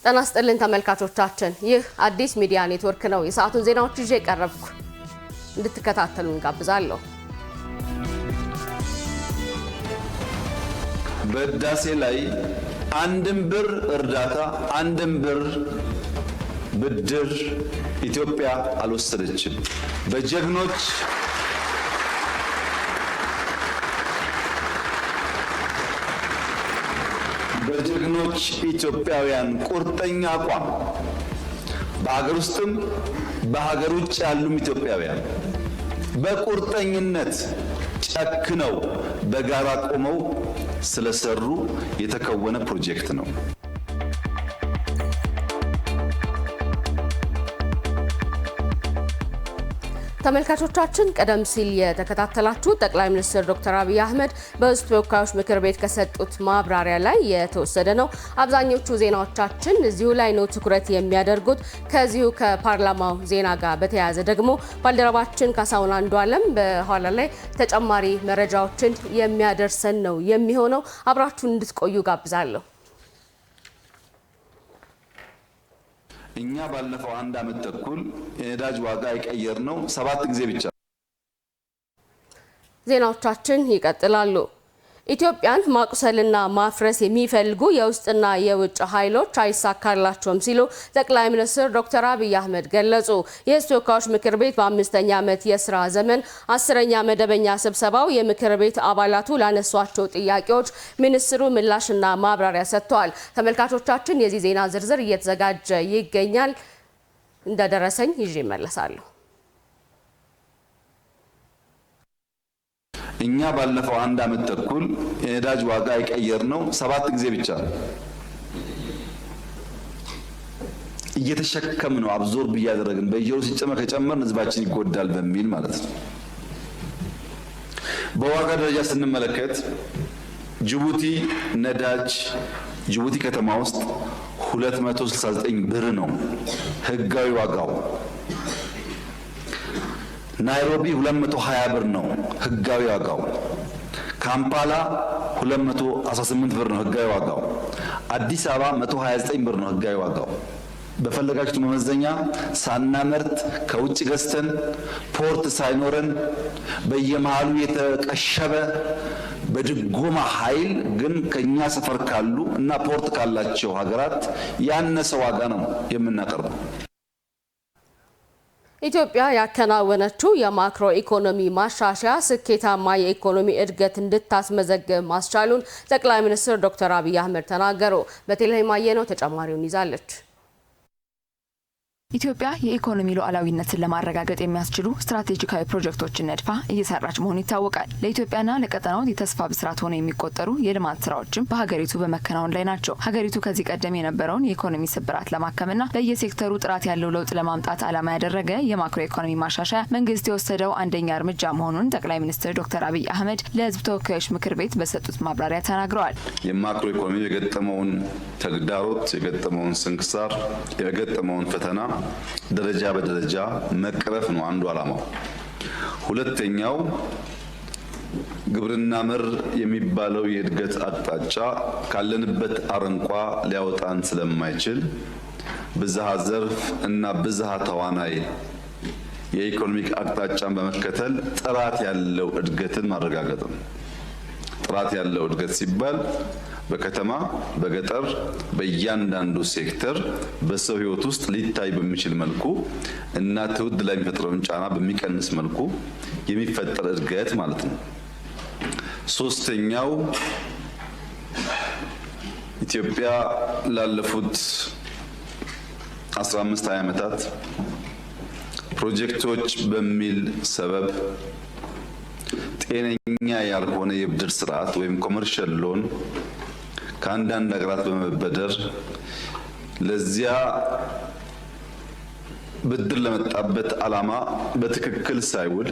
ጤና ይስጥልን ተመልካቾቻችን፣ ይህ አዲስ ሚዲያ ኔትወርክ ነው። የሰዓቱን ዜናዎች ይዤ ቀረብኩ፣ እንድትከታተሉን ጋብዛለሁ። በህዳሴ ላይ አንድም ብር እርዳታ አንድም ብር ብድር ኢትዮጵያ አልወሰደችም። በጀግኖች ኢትዮጵያውያን ቁርጠኛ አቋም በሀገር ውስጥም በሀገር ውጭ ያሉም ኢትዮጵያውያን በቁርጠኝነት ጨክነው በጋራ ቆመው ስለሰሩ የተከወነ ፕሮጀክት ነው። ተመልካቾቻችን ቀደም ሲል የተከታተላችሁ ጠቅላይ ሚኒስትር ዶክተር አብይ አህመድ በሕዝብ ተወካዮች ምክር ቤት ከሰጡት ማብራሪያ ላይ የተወሰደ ነው። አብዛኞቹ ዜናዎቻችን እዚሁ ላይ ነው ትኩረት የሚያደርጉት። ከዚሁ ከፓርላማው ዜና ጋር በተያያዘ ደግሞ ባልደረባችን ካሳሁን አንዱዓለም በኋላ ላይ ተጨማሪ መረጃዎችን የሚያደርሰን ነው የሚሆነው። አብራችሁን እንድትቆዩ ጋብዛለሁ። እኛ ባለፈው አንድ ዓመት ተኩል የነዳጅ ዋጋ የቀየርነው 7 ጊዜ ብቻ። ዜናዎቻችን ይቀጥላሉ። ኢትዮጵያን ማቁሰልና ማፍረስ የሚፈልጉ የውስጥና የውጭ ኃይሎች አይሳካላቸውም ሲሉ ጠቅላይ ሚኒስትር ዶክተር አብይ አህመድ ገለጹ። የሕዝብ ተወካዮች ምክር ቤት በ5ኛ ዓመት የስራ ዘመን 10ኛ መደበኛ ስብሰባው የምክር ቤት አባላቱ ላነሷቸው ጥያቄዎች ሚኒስትሩ ምላሽና ማብራሪያ ሰጥተዋል። ተመልካቾቻችን የዚህ ዜና ዝርዝር እየተዘጋጀ ይገኛል። እንደደረሰኝ ይዤ እመለሳለሁ። እኛ ባለፈው አንድ ዓመት ተኩል የነዳጅ ዋጋ የቀየርነው 7 ጊዜ ብቻ ነው። እየተሸከምን ነው፣ አብዞርብ እያደረግን በየወሩ ሲጨመር ከጨመርን ህዝባችን ይጎዳል በሚል ማለት ነው። በዋጋ ደረጃ ስንመለከት ጅቡቲ ነዳጅ ጅቡቲ ከተማ ውስጥ 269 ብር ነው ህጋዊ ዋጋው። ናይሮቢ 220 ብር ነው ህጋዊ ዋጋው። ካምፓላ 218 ብር ነው ህጋዊ ዋጋው። አዲስ አበባ 129 ብር ነው ህጋዊ ዋጋው። በፈለጋችሁት መመዘኛ ሳናመርት ከውጭ ገዝተን ፖርት ሳይኖረን በየመሃሉ የተቀሸበ በድጎማ ኃይል ግን ከኛ ሰፈር ካሉ እና ፖርት ካላቸው ሀገራት ያነሰ ዋጋ ነው የምናቀርበው። ኢትዮጵያ ያከናወነችው የማክሮ ኢኮኖሚ ማሻሻያ ስኬታማ የኢኮኖሚ እድገት እንድታስመዘግብ ማስቻሉን ጠቅላይ ሚኒስትር ዶክተር አብይ አህመድ ተናገሩ። በቴሌቪዥን ማየነው ተጨማሪውን ይዛለች። ኢትዮጵያ የኢኮኖሚ ሉዓላዊነትን ለማረጋገጥ የሚያስችሉ ስትራቴጂካዊ ፕሮጀክቶችን ነድፋ እየሰራች መሆኑ ይታወቃል። ለኢትዮጵያና ለቀጠናው የተስፋ ብስራት ሆነው የሚቆጠሩ የልማት ስራዎችም በሀገሪቱ በመከናወን ላይ ናቸው። ሀገሪቱ ከዚህ ቀደም የነበረውን የኢኮኖሚ ስብራት ለማከምና በየሴክተሩ ጥራት ያለው ለውጥ ለማምጣት ዓላማ ያደረገ የማክሮ ኢኮኖሚ ማሻሻያ መንግስት የወሰደው አንደኛ እርምጃ መሆኑን ጠቅላይ ሚኒስትር ዶክተር አብይ አህመድ ለሕዝብ ተወካዮች ምክር ቤት በሰጡት ማብራሪያ ተናግረዋል። የማክሮ ኢኮኖሚ የገጠመውን ተግዳሮት፣ የገጠመውን ስንክሳር፣ የገጠመውን ፈተና ደረጃ በደረጃ መቅረፍ ነው አንዱ ዓላማው። ሁለተኛው ግብርና መር የሚባለው የእድገት አቅጣጫ ካለንበት አረንቋ ሊያወጣን ስለማይችል ብዝሃ ዘርፍ እና ብዝሃ ተዋናይ የኢኮኖሚክ አቅጣጫን በመከተል ጥራት ያለው እድገትን ማረጋገጥ ነው። ጥራት ያለው እድገት ሲባል በከተማ በገጠር በእያንዳንዱ ሴክተር በሰው ሕይወት ውስጥ ሊታይ በሚችል መልኩ እና ትውልድ ላይ የሚፈጥረውን ጫና በሚቀንስ መልኩ የሚፈጠር እድገት ማለት ነው። ሶስተኛው ኢትዮጵያ ላለፉት 15-20 ዓመታት ፕሮጀክቶች በሚል ሰበብ ጤነኛ ያልሆነ የብድር ስርዓት ወይም ኮመርሻል ሎን ከአንዳንድ ሀገራት በመበደር ለዚያ ብድር ለመጣበት ዓላማ በትክክል ሳይውል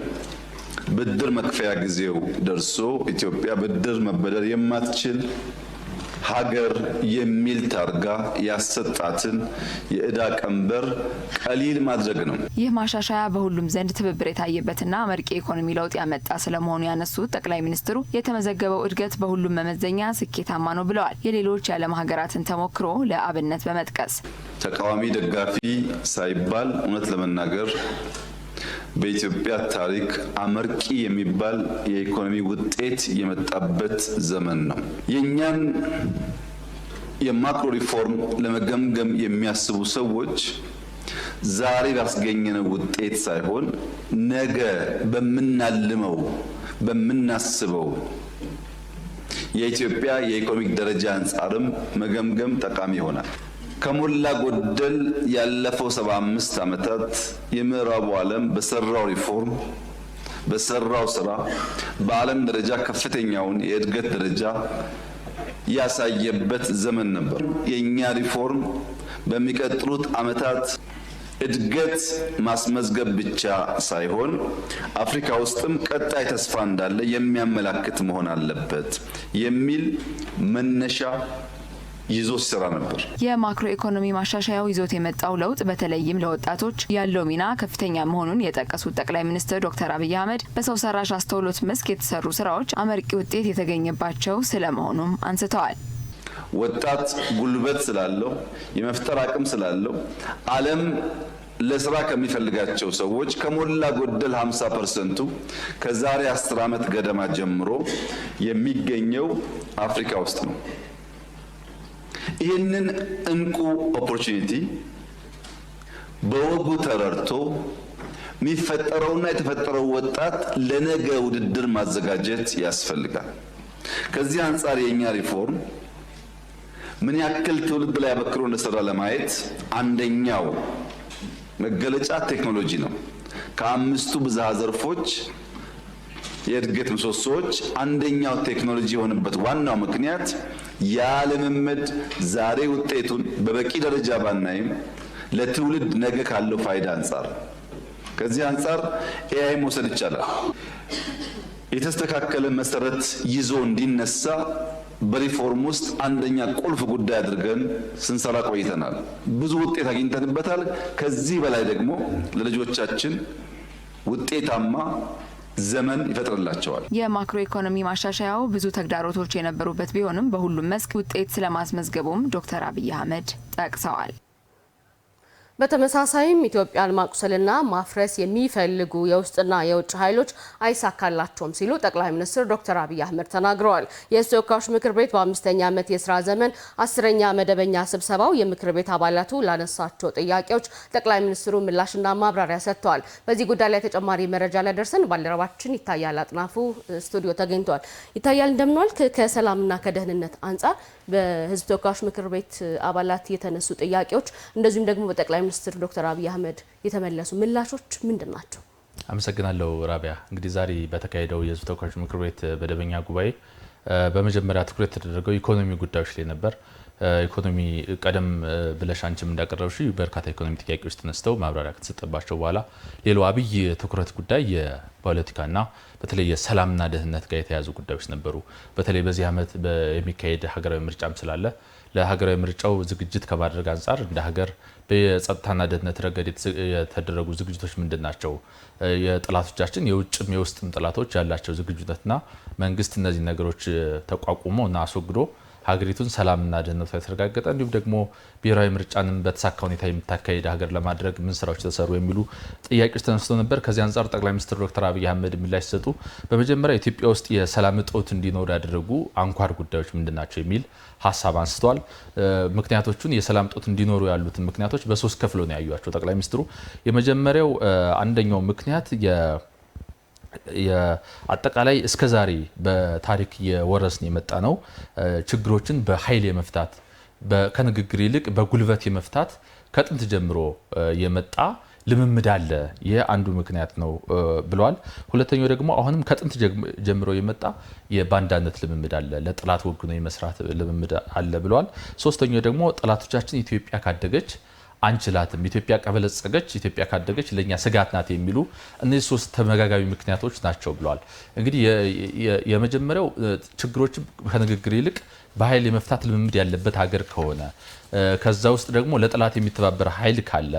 ብድር መክፈያ ጊዜው ደርሶ ኢትዮጵያ ብድር መበደር የማትችል ሀገር የሚል ታርጋ ያሰጣትን የዕዳ ቀንበር ቀሊል ማድረግ ነው። ይህ ማሻሻያ በሁሉም ዘንድ ትብብር የታየበትና አመርቂ ኢኮኖሚ ለውጥ ያመጣ ስለመሆኑ ያነሱት ጠቅላይ ሚኒስትሩ የተመዘገበው እድገት በሁሉም መመዘኛ ስኬታማ ነው ብለዋል። የሌሎች የዓለም ሀገራትን ተሞክሮ ለአብነት በመጥቀስ ተቃዋሚ ደጋፊ ሳይባል እውነት ለመናገር በኢትዮጵያ ታሪክ አመርቂ የሚባል የኢኮኖሚ ውጤት የመጣበት ዘመን ነው። የኛን የማክሮ ሪፎርም ለመገምገም የሚያስቡ ሰዎች ዛሬ ባስገኘነው ውጤት ሳይሆን ነገ በምናልመው በምናስበው የኢትዮጵያ የኢኮኖሚክ ደረጃ አንጻርም መገምገም ጠቃሚ ይሆናል። ከሞላ ጎደል ያለፈው 75 ዓመታት የምዕራቡ ዓለም በሰራው ሪፎርም በሰራው ስራ በዓለም ደረጃ ከፍተኛውን የእድገት ደረጃ ያሳየበት ዘመን ነበር። የኛ ሪፎርም በሚቀጥሉት ዓመታት እድገት ማስመዝገብ ብቻ ሳይሆን አፍሪካ ውስጥም ቀጣይ ተስፋ እንዳለ የሚያመላክት መሆን አለበት የሚል መነሻ ይዞ ሲሰራ ነበር። የማክሮ ኢኮኖሚ ማሻሻያው ይዞት የመጣው ለውጥ በተለይም ለወጣቶች ያለው ሚና ከፍተኛ መሆኑን የጠቀሱት ጠቅላይ ሚኒስትር ዶክተር አብይ አህመድ በሰው ሰራሽ አስተውሎት መስክ የተሰሩ ስራዎች አመርቂ ውጤት የተገኘባቸው ስለመሆኑም አንስተዋል። ወጣት ጉልበት ስላለው የመፍጠር አቅም ስላለው ዓለም ለስራ ከሚፈልጋቸው ሰዎች ከሞላ ጎደል 50% ከዛሬ 10 ዓመት ገደማ ጀምሮ የሚገኘው አፍሪካ ውስጥ ነው። ይህንን እንቁ ኦፖርቹኒቲ በወጉ ተረድቶ የሚፈጠረውና የተፈጠረው ወጣት ለነገ ውድድር ማዘጋጀት ያስፈልጋል። ከዚህ አንጻር የኛ ሪፎርም ምን ያክል ትውልድ ላይ አበክሮ እንደሰራ ለማየት አንደኛው መገለጫ ቴክኖሎጂ ነው። ከአምስቱ ብዝሃ ዘርፎች የእድገት ምሰሶዎች አንደኛው ቴክኖሎጂ የሆነበት ዋናው ምክንያት ያለመመድ ዛሬ ውጤቱን በበቂ ደረጃ ባናይም ለትውልድ ነገ ካለው ፋይዳ አንጻር ከዚህ አንጻር ኤአይ መውሰድ ይቻላል። የተስተካከለ መሰረት ይዞ እንዲነሳ በሪፎርም ውስጥ አንደኛ ቁልፍ ጉዳይ አድርገን ስንሰራ ቆይተናል። ብዙ ውጤት አግኝተንበታል። ከዚህ በላይ ደግሞ ለልጆቻችን ውጤታማ ዘመን ይፈጥርላቸዋል። የማክሮ ኢኮኖሚ ማሻሻያው ብዙ ተግዳሮቶች የነበሩበት ቢሆንም በሁሉም መስክ ውጤት ስለማስመዝገቡም ዶክተር አብይ አህመድ ጠቅሰዋል። በተመሳሳይም ኢትዮጵያን ማቁሰልና ማፍረስ የሚፈልጉ የውስጥና የውጭ ኃይሎች አይሳካላቸውም ሲሉ ጠቅላይ ሚኒስትር ዶክተር አብይ አህመድ ተናግረዋል። የተወካዮች ምክር ቤት በ5ኛ ዓመት የስራ ዘመን 10ኛ መደበኛ ስብሰባው የምክር ቤት አባላቱ ላነሳቸው ጥያቄዎች ጠቅላይ ሚኒስትሩ ምላሽና ማብራሪያ ሰጥተዋል። በዚህ ጉዳይ ላይ ተጨማሪ መረጃ ላደርሰን ባልደረባችን ይታያል አጥናፉ ስቱዲዮ ተገኝቷል። ይታያል እንደምንዋል። ከሰላምና ከደህንነት አንጻር በህዝብ ተወካዮች ምክር ቤት አባላት የተነሱ ጥያቄዎች እንደዚሁም ደግሞ በጠቅላይ ሚኒስትር ዶክተር አብይ አህመድ የተመለሱ ምላሾች ምንድን ናቸው? አመሰግናለሁ ራቢያ። እንግዲህ ዛሬ በተካሄደው የህዝብ ተወካዮች ምክር ቤት በመደበኛ ጉባኤ በመጀመሪያ ትኩረት የተደረገው ኢኮኖሚ ጉዳዮች ላይ ነበር። ኢኮኖሚ ቀደም ብለሽ አንቺም እንዳቀረብሽ በርካታ ኢኮኖሚ ጥያቄዎች ተነስተው ማብራሪያ ከተሰጠባቸው በኋላ ሌላው አብይ ትኩረት ጉዳይ የፖለቲካና በተለይ የሰላምና ደህንነት ጋር የተያዙ ጉዳዮች ነበሩ። በተለይ በዚህ ዓመት የሚካሄድ ሀገራዊ ምርጫም ስላለ ለሀገራዊ ምርጫው ዝግጅት ከማድረግ አንጻር እንደ ሀገር በጸጥታና ደህንነት ረገድ የተደረጉ ዝግጅቶች ምንድናቸው? የጥላቶቻችን የውጭም የውስጥም ጥላቶች ያላቸው ዝግጁነትና መንግስት እነዚህ ነገሮች ተቋቁሞና አስወግዶ ሀገሪቱን ሰላምና ደህንነቷ የተረጋገጠ እንዲሁም ደግሞ ብሔራዊ ምርጫንም በተሳካ ሁኔታ የምታካሄድ ሀገር ለማድረግ ምን ስራዎች ተሰሩ የሚሉ ጥያቄዎች ተነስተው ነበር። ከዚህ አንጻር ጠቅላይ ሚኒስትር ዶክተር አብይ አህመድ ምላሽ ሲሰጡ በመጀመሪያ ኢትዮጵያ ውስጥ የሰላም እጦት እንዲኖር ያደረጉ አንኳር ጉዳዮች ምንድናቸው የሚል ሀሳብ አንስተዋል። ምክንያቶቹን የሰላም እጦት እንዲኖሩ ያሉትን ምክንያቶች በሶስት ከፍሎ ነው ያዩዋቸው ጠቅላይ ሚኒስትሩ። የመጀመሪያው አንደኛው ምክንያት የአጠቃላይ እስከዛሬ በታሪክ የወረስን የመጣ ነው ችግሮችን በኃይል የመፍታት ከንግግር ይልቅ በጉልበት የመፍታት ከጥንት ጀምሮ የመጣ ልምምድ አለ። ይህ አንዱ ምክንያት ነው ብለዋል። ሁለተኛው ደግሞ አሁንም ከጥንት ጀምሮ የመጣ የባንዳነት ልምምድ አለ፣ ለጥላት ወግኖ የመስራት ልምምድ አለ ብለዋል። ሶስተኛው ደግሞ ጠላቶቻችን ኢትዮጵያ ካደገች አንችላትም፣ ኢትዮጵያ ከበለጸገች፣ ኢትዮጵያ ካደገች ለኛ ስጋት ናት የሚሉ እነዚህ ሶስት ተመጋጋቢ ምክንያቶች ናቸው ብለዋል። እንግዲህ የመጀመሪያው ችግሮችን ከንግግር ይልቅ በኃይል የመፍታት ልምምድ ያለበት ሀገር ከሆነ ከዛ ውስጥ ደግሞ ለጠላት የሚተባበር ኃይል ካለ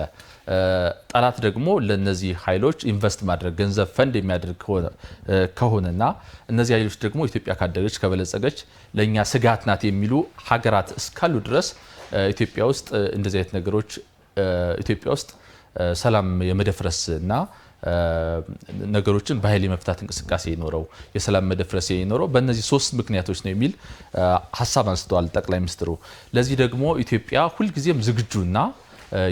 ጠላት ደግሞ ለነዚህ ኃይሎች ኢንቨስት ማድረግ ገንዘብ ፈንድ የሚያደርግ ከሆነና እነዚህ ኃይሎች ደግሞ ኢትዮጵያ ካደገች ከበለጸገች ለኛ ስጋት ናት የሚሉ ሀገራት እስካሉ ድረስ ኢትዮጵያ ውስጥ እንደዚህ አይነት ነገሮች ኢትዮጵያ ውስጥ ሰላም የመደፍረስና ነገሮችን በኃይል የመፍታት እንቅስቃሴ ይኖረው የሰላም መደፍረስ ይኖረው በእነዚህ ሶስት ምክንያቶች ነው የሚል ሐሳብ አንስተዋል ጠቅላይ ሚኒስትሩ። ለዚህ ደግሞ ኢትዮጵያ ሁልጊዜም ዝግጁና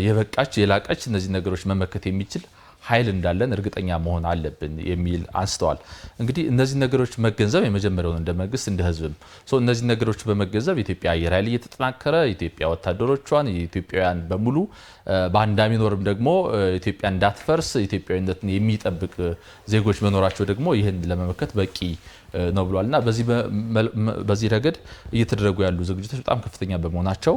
የበቃች የላቀች እነዚህ ነገሮች መመከት የሚችል ኃይል እንዳለን እርግጠኛ መሆን አለብን የሚል አንስተዋል። እንግዲህ እነዚህ ነገሮች መገንዘብ የመጀመሪያው እንደ መንግስት እንደ ህዝብም እነዚህ ነገሮች በመገንዘብ ኢትዮጵያ አየር ኃይል እየተጠናከረ ኢትዮጵያ ወታደሮቿን የኢትዮጵያውያን በሙሉ በአንድ አሚኖርም ደግሞ ኢትዮጵያ እንዳትፈርስ ኢትዮጵያዊነትን የሚጠብቅ ዜጎች መኖራቸው ደግሞ ይህን ለመመከት በቂ ነው ብሏልና በዚህ ረገድ እየተደረጉ ያሉ ዝግጅቶች በጣም ከፍተኛ በመሆናቸው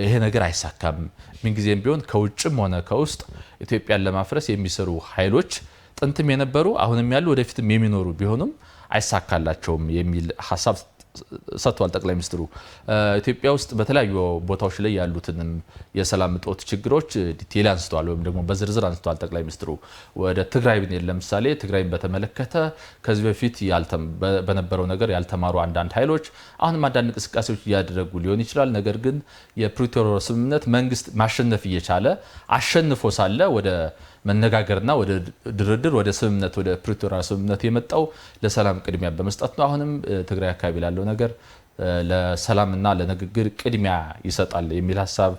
ይሄ ነገር አይሳካም። ምንጊዜም ቢሆን ከውጭም ሆነ ከውስጥ ኢትዮጵያን ለማፍረስ የሚሰሩ ኃይሎች ጥንትም የነበሩ አሁንም ያሉ ወደፊትም የሚኖሩ ቢሆኑም አይሳካላቸውም የሚል ሐሳብ ሰጥቷል ጠቅላይ ሚኒስትሩ። ኢትዮጵያ ውስጥ በተለያዩ ቦታዎች ላይ ያሉትንም የሰላም እጦት ችግሮች ዲቴል አንስተዋል ወይም ደግሞ በዝርዝር አንስተዋል ጠቅላይ ሚኒስትሩ። ወደ ትግራይ ብንሄድ ለምሳሌ ትግራይን በተመለከተ ከዚህ በፊት በነበረው ነገር ያልተማሩ አንዳንድ ኃይሎች አሁንም አንዳንድ እንቅስቃሴዎች እያደረጉ ሊሆን ይችላል። ነገር ግን የፕሪቶሪያ ስምምነት መንግስት ማሸነፍ እየቻለ አሸንፎ ሳለ ወደ መነጋገርና ወደ ድርድር ወደ ስምምነት ወደ ፕሪቶሪያ ስምምነት የመጣው ለሰላም ቅድሚያ በመስጠት ነው። አሁንም ትግራይ አካባቢ ላለው ነገር ለሰላምና ለንግግር ቅድሚያ ይሰጣል የሚል ሐሳብ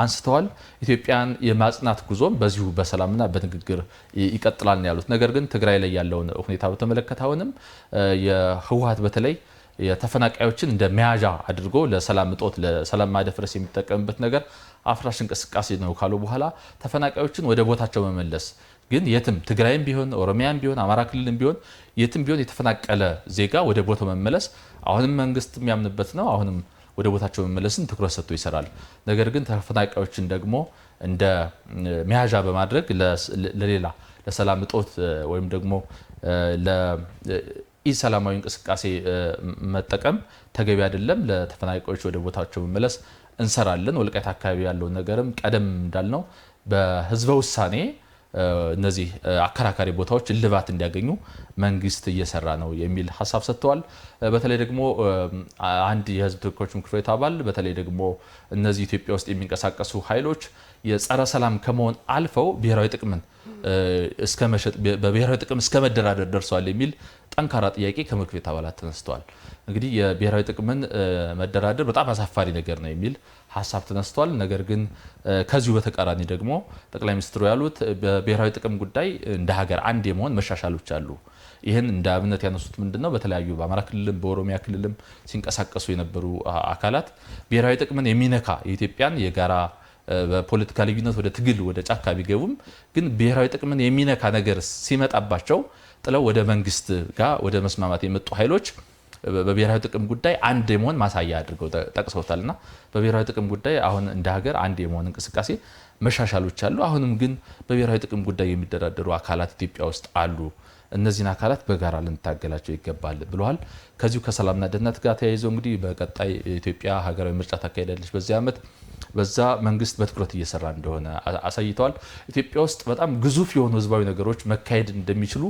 አንስተዋል። ኢትዮጵያን የማጽናት ጉዞም በዚሁ በሰላምና በንግግር ይቀጥላል ነው ያሉት። ነገር ግን ትግራይ ላይ ያለውን ሁኔታ በተመለከተ አሁንም የህወሓት በተለይ የተፈናቃዮችን እንደ መያዣ አድርጎ ለሰላም እጦት ለሰላም ማደፍረስ የሚጠቀምበት ነገር አፍራሽ እንቅስቃሴ ነው ካሉ በኋላ ተፈናቃዮችን ወደ ቦታቸው መመለስ ግን የትም ትግራይም ቢሆን ኦሮሚያም ቢሆን አማራ ክልልም ቢሆን የትም ቢሆን የተፈናቀለ ዜጋ ወደ ቦታው መመለስ አሁንም መንግስት የሚያምንበት ነው። አሁንም ወደ ቦታቸው መመለስን ትኩረት ሰጥቶ ይሰራል። ነገር ግን ተፈናቃዮችን ደግሞ እንደ መያዣ በማድረግ ለሌላ ለሰላም እጦት ወይም ደግሞ ኢሰላማዊ እንቅስቃሴ መጠቀም ተገቢ አይደለም። ለተፈናቃዮች ወደ ቦታቸው መመለስ እንሰራለን። ወልቃይት አካባቢ ያለው ነገርም ቀደም እንዳልነው በህዝበ ውሳኔ እነዚህ አከራካሪ ቦታዎች እልባት እንዲያገኙ መንግስት እየሰራ ነው የሚል ሐሳብ ሰጥተዋል። በተለይ ደግሞ አንድ የህዝብ ተወካዮች ምክር ቤት አባል በተለይ ደግሞ እነዚህ ኢትዮጵያ ውስጥ የሚንቀሳቀሱ ኃይሎች የጸረ ሰላም ከመሆን አልፈው ብሔራዊ ጥቅምን እስከ መሸጥ በብሔራዊ ጥቅም እስከ መደራደር ደርሷል የሚል ጠንካራ ጥያቄ ከምክር ቤት አባላት ተነስተዋል። እንግዲህ የብሔራዊ ጥቅምን መደራደር በጣም አሳፋሪ ነገር ነው የሚል ሐሳብ ተነስቷል። ነገር ግን ከዚሁ በተቃራኒ ደግሞ ጠቅላይ ሚኒስትሩ ያሉት በብሔራዊ ጥቅም ጉዳይ እንደ ሀገር አንድ የመሆን መሻሻሎች አሉ። ይህን እንደ አብነት ያነሱት ምንድነው በተለያዩ በአማራ ክልልም በኦሮሚያ ክልልም ሲንቀሳቀሱ የነበሩ አካላት ብሔራዊ ጥቅምን የሚነካ የኢትዮጵያን የጋራ በፖለቲካ ልዩነት ወደ ትግል ወደ ጫካ ቢገቡም ግን ብሔራዊ ጥቅምን የሚነካ ነገር ሲመጣባቸው ጥለው ወደ መንግስት ጋር ወደ መስማማት የመጡ ኃይሎች በብሔራዊ ጥቅም ጉዳይ አንድ የመሆን ማሳያ አድርገው ጠቅሰውታልና በብሔራዊ ጥቅም ጉዳይ አሁን እንደ ሀገር አንድ የመሆን እንቅስቃሴ መሻሻሎች አሉ። አሁንም ግን በብሔራዊ ጥቅም ጉዳይ የሚደራደሩ አካላት ኢትዮጵያ ውስጥ አሉ። እነዚህን አካላት በጋራ ልንታገላቸው ይገባል ብለዋል። ከዚሁ ከሰላምና ደህንነት ጋር ተያይዞ እንግዲህ በቀጣይ ኢትዮጵያ ሀገራዊ ምርጫ ታካሂዳለች በዚህ ዓመት። በዛ መንግስት በትኩረት እየሰራ እንደሆነ አሳይተዋል። ኢትዮጵያ ውስጥ በጣም ግዙፍ የሆኑ ህዝባዊ ነገሮች መካሄድ እንደሚችሉ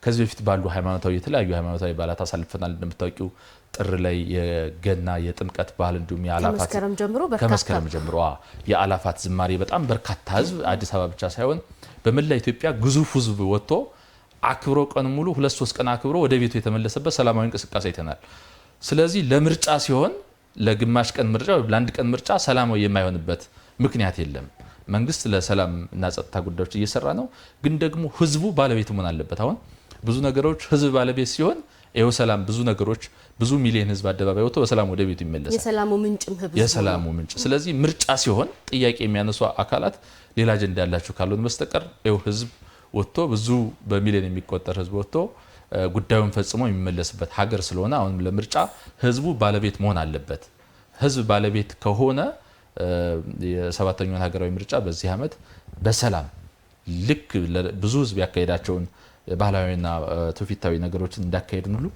ከዚህ በፊት ባሉ ሃይማኖታዊ የተለያዩ ሃይማኖታዊ በዓላት አሳልፈናል። እንደምታውቂው ጥር ላይ የገና የጥምቀት በዓል እንዲሁም የአላፋት ከመስከረም ጀምሮ የአላፋት ዝማሬ በጣም በርካታ ህዝብ አዲስ አበባ ብቻ ሳይሆን በመላ ኢትዮጵያ ግዙፍ ህዝብ ወጥቶ አክብሮ ቀን ሙሉ 2-3 ቀን አክብሮ ወደ ቤቱ የተመለሰበት ሰላማዊ እንቅስቃሴ አይተናል። ስለዚህ ለምርጫ ሲሆን ለግማሽ ቀን ምርጫ ለአንድ ቀን ምርጫ ሰላማዊ የማይሆንበት ምክንያት የለም። መንግስት ለሰላም እና ጸጥታ ጉዳዮች እየሰራ ነው። ግን ደግሞ ህዝቡ ባለቤት መሆን አለበት። አሁን ብዙ ነገሮች ህዝብ ባለቤት ሲሆን ይኸው ሰላም ብዙ ነገሮች ብዙ ሚሊዮን ህዝብ አደባባይ ወጥቶ በሰላም ወደ ቤቱ ይመለሳል። የሰላሙ ምንጭ ስለዚህ ምርጫ ሲሆን ጥያቄ የሚያነሱ አካላት ሌላ አጀንዳ ያላቸው ካልሆነ በስተቀር ይኸው ህዝብ ወጥቶ ብዙ በሚሊዮን የሚቆጠር ህዝብ ወጥቶ ጉዳዩን ፈጽሞ የሚመለስበት ሀገር ስለሆነ አሁን ለምርጫ ህዝቡ ባለቤት መሆን አለበት። ህዝብ ባለቤት ከሆነ የሰባተኛውን ሀገራዊ ምርጫ በዚህ ዓመት በሰላም ልክ ብዙ ህዝብ ያካሄዳቸውን ባህላዊና ትውፊታዊ ነገሮችን እንዳካሄድን ሁሉ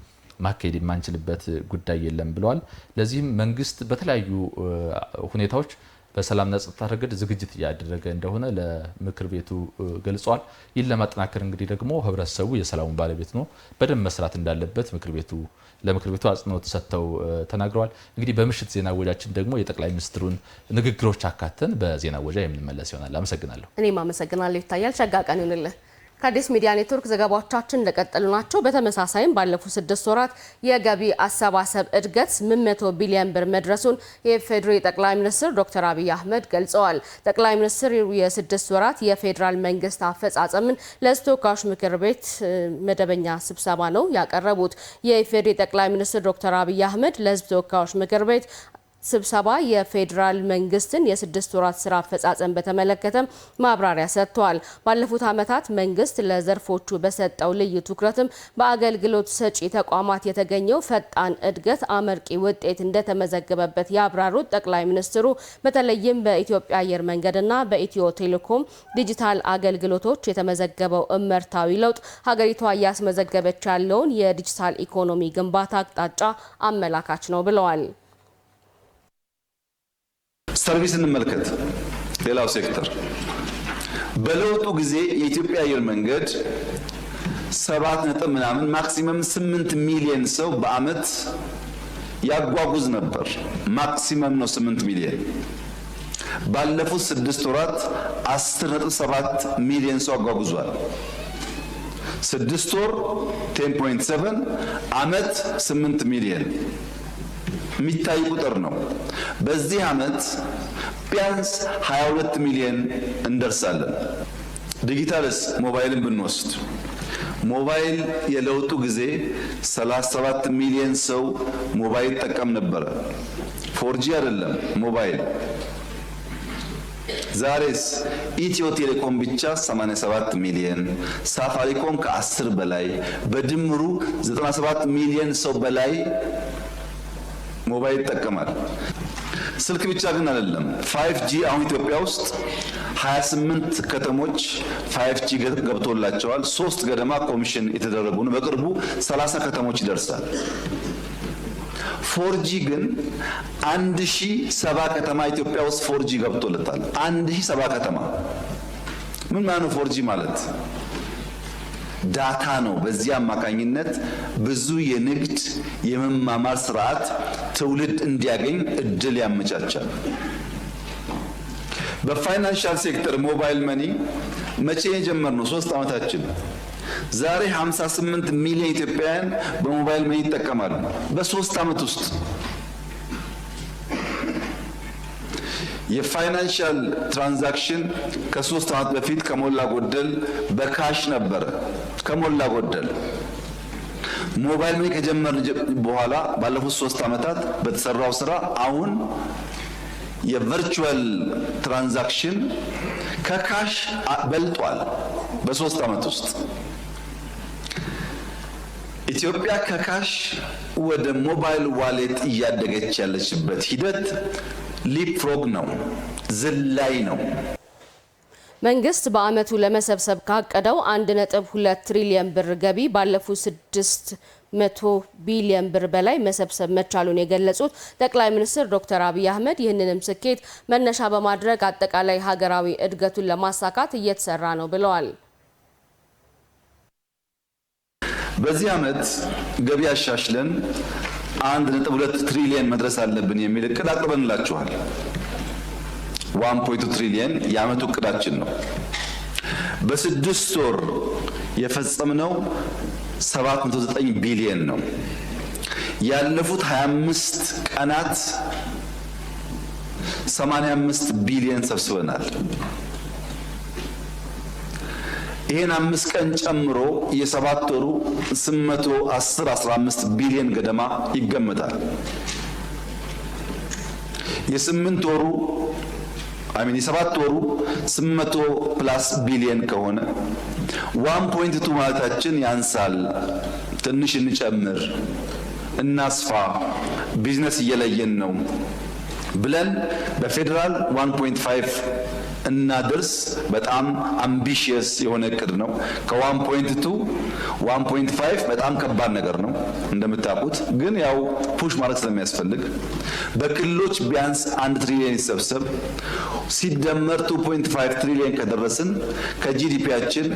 ማካሄድ የማንችልበት ጉዳይ የለም ብለዋል። ለዚህም መንግስት በተለያዩ ሁኔታዎች በሰላምና ጸጥታ ረገድ ዝግጅት እያደረገ እንደሆነ ለምክር ቤቱ ገልጿል። ይህን ለማጠናከር እንግዲህ ደግሞ ህብረተሰቡ የሰላሙ ባለቤት ነው፣ በደንብ መስራት እንዳለበት ለምክር ቤቱ አጽንኦት ሰጥተው ተናግረዋል። እንግዲህ በምሽት ዜና ወጃችን ደግሞ የጠቅላይ ሚኒስትሩን ንግግሮች አካተን በዜና ወጃ የምንመለስ ይሆናል። አመሰግናለሁ። እኔም አመሰግናለሁ። ይታያል ሸጋ ቀን ይሁንልህ። ከአዲስ ሚዲያ ኔትወርክ ዘገባዎቻችን እንደቀጠሉ ናቸው። በተመሳሳይም ባለፉት 6 ወራት የገቢ አሰባሰብ እድገት 800 ቢሊዮን ብር መድረሱን የፌዴራል ጠቅላይ ሚኒስትር ዶክተር አብይ አህመድ ገልጸዋል። ጠቅላይ ሚኒስትር የ6 ወራት የፌዴራል መንግስት አፈጻጸምን ለሕዝብ ተወካዮች ምክር ቤት መደበኛ ስብሰባ ነው ያቀረቡት። የፌዴራል ጠቅላይ ሚኒስትር ዶክተር አብይ አህመድ ለሕዝብ ተወካዮች ምክር ቤት ስብሰባ የፌዴራል መንግስትን የ6 ወራት ስራ አፈጻጸም በተመለከተ ማብራሪያ ሰጥተዋል። ባለፉት ዓመታት መንግስት ለዘርፎቹ በሰጠው ልዩ ትኩረትም በአገልግሎት ሰጪ ተቋማት የተገኘው ፈጣን እድገት አመርቂ ውጤት እንደተመዘገበበት ያብራሩት ጠቅላይ ሚኒስትሩ በተለይም በኢትዮጵያ አየር መንገድና በኢትዮ ቴሌኮም ዲጂታል አገልግሎቶች የተመዘገበው እመርታዊ ለውጥ ሀገሪቷ እያስመዘገበች ያለውን የዲጂታል ኢኮኖሚ ግንባታ አቅጣጫ አመላካች ነው ብለዋል። ሰርቪስ እንመልከት። ሌላው ሴክተር በለውጡ ጊዜ የኢትዮጵያ አየር መንገድ 7 ማክሲመም 8 ሚሊዮን ሰው በአመት ያጓጉዝ ነበር። ማክሲመም ነው 8 ሚሊዮን። ባለፉት 6 ወራት 10.7 ሚሊዮን ሰው አጓጉዟል። 6 ወር 10.7 አመት 8 ሚሊዮን የሚታይ ቁጥር ነው። በዚህ አመት ቢያንስ 22 ሚሊዮን እንደርሳለን። ዲጂታልስ ሞባይልን ብንወስድ ሞባይል የለውጡ ጊዜ 37 ሚሊዮን ሰው ሞባይል ጠቀም ነበረ። 4G አይደለም ሞባይል። ዛሬስ ኢትዮ ቴሌኮም ብቻ 87 ሚሊዮን፣ ሳፋሪኮም ከ10 በላይ በድምሩ 97 ሚሊዮን ሰው በላይ ሞባይል ይጠቀማል። ስልክ ብቻ ግን አይደለም። 5G አሁን ኢትዮጵያ ውስጥ 28 ከተሞች 5G ገብቶላቸዋል። 3 ገደማ ኮሚሽን የተደረጉ ነው። በቅርቡ 30 ከተሞች ይደርሳል። 4G ግን 1070 ከተማ ኢትዮጵያ ውስጥ 4G ገብቶለታል። 1070 ከተማ ምን ማለት ነው? 4G ማለት ዳታ ነው። በዚህ አማካኝነት ብዙ የንግድ የመማማር ስርዓት ትውልድ እንዲያገኝ እድል ያመቻቻል። በፋይናንሻል ሴክተር ሞባይል መኒ መቼ የጀመርነው? 3 ዓመታችን። ዛሬ 58 ሚሊዮን ኢትዮጵያውያን በሞባይል መኒ ይጠቀማሉ። በ3 ዓመት ውስጥ የፋይናንሻል ትራንዛክሽን ከ3 ዓመት በፊት ከሞላ ጎደል በካሽ ነበረ። ከሞላ ጎደል ሞባይል መኒ ከጀመርን በኋላ ባለፉት 3 ዓመታት በተሰራው ስራ አሁን የቨርቹዋል ትራንዛክሽን ከካሽ በልጧል። በ3 ዓመት ውስጥ ኢትዮጵያ ከካሽ ወደ ሞባይል ዋሌት እያደገች ያለችበት ሂደት ሊፕፍሮግ ነው፣ ዝላይ ነው። መንግስት በአመቱ ለመሰብሰብ ካቀደው 1.2 ትሪሊዮን ብር ገቢ ባለፉት 600 ቢሊዮን ብር በላይ መሰብሰብ መቻሉን የገለጹት ጠቅላይ ሚኒስትር ዶክተር አብይ አህመድ ይህንንም ስኬት መነሻ በማድረግ አጠቃላይ ሀገራዊ እድገቱን ለማሳካት እየተሰራ ነው ብለዋል። በዚህ አመት ገቢ አሻሽለን 1.2 ትሪሊዮን መድረስ አለብን የሚል እቅድ አቅርበንላችኋል። 1.2 ትሪሊዮን የአመቱ እቅዳችን ነው። በ6 ወር የፈጸምነው 709 ቢሊዮን ነው። ያለፉት 25 ቀናት 85 ቢሊዮን ሰብስበናል። ይሄን 5 ቀን ጨምሮ የ7 ወሩ 810-15 ቢሊዮን ገደማ ይገመታል። የ8 ወሩ የ7 ወሩ 800 ፕላስ ቢሊዮን ከሆነ 1.2 ማለታችን ያንሳል። ትንሽ እንጨምር፣ እናስፋ፣ ቢዝነስ እየለየን ነው ብለን በፌደራል 1.5 እናድርስ በጣም አምቢሺየስ የሆነ እቅድ ነው። ከ1.2 1.5 በጣም ከባድ ነገር ነው እንደምታውቁት። ግን ያው ፑሽ ማድረግ ስለሚያስፈልግ በክልሎች ቢያንስ 1 ትሪሊዮን ይሰብሰብ ሲደመር 2.5 ትሪሊዮን ከደረስን ከጂዲፒያችን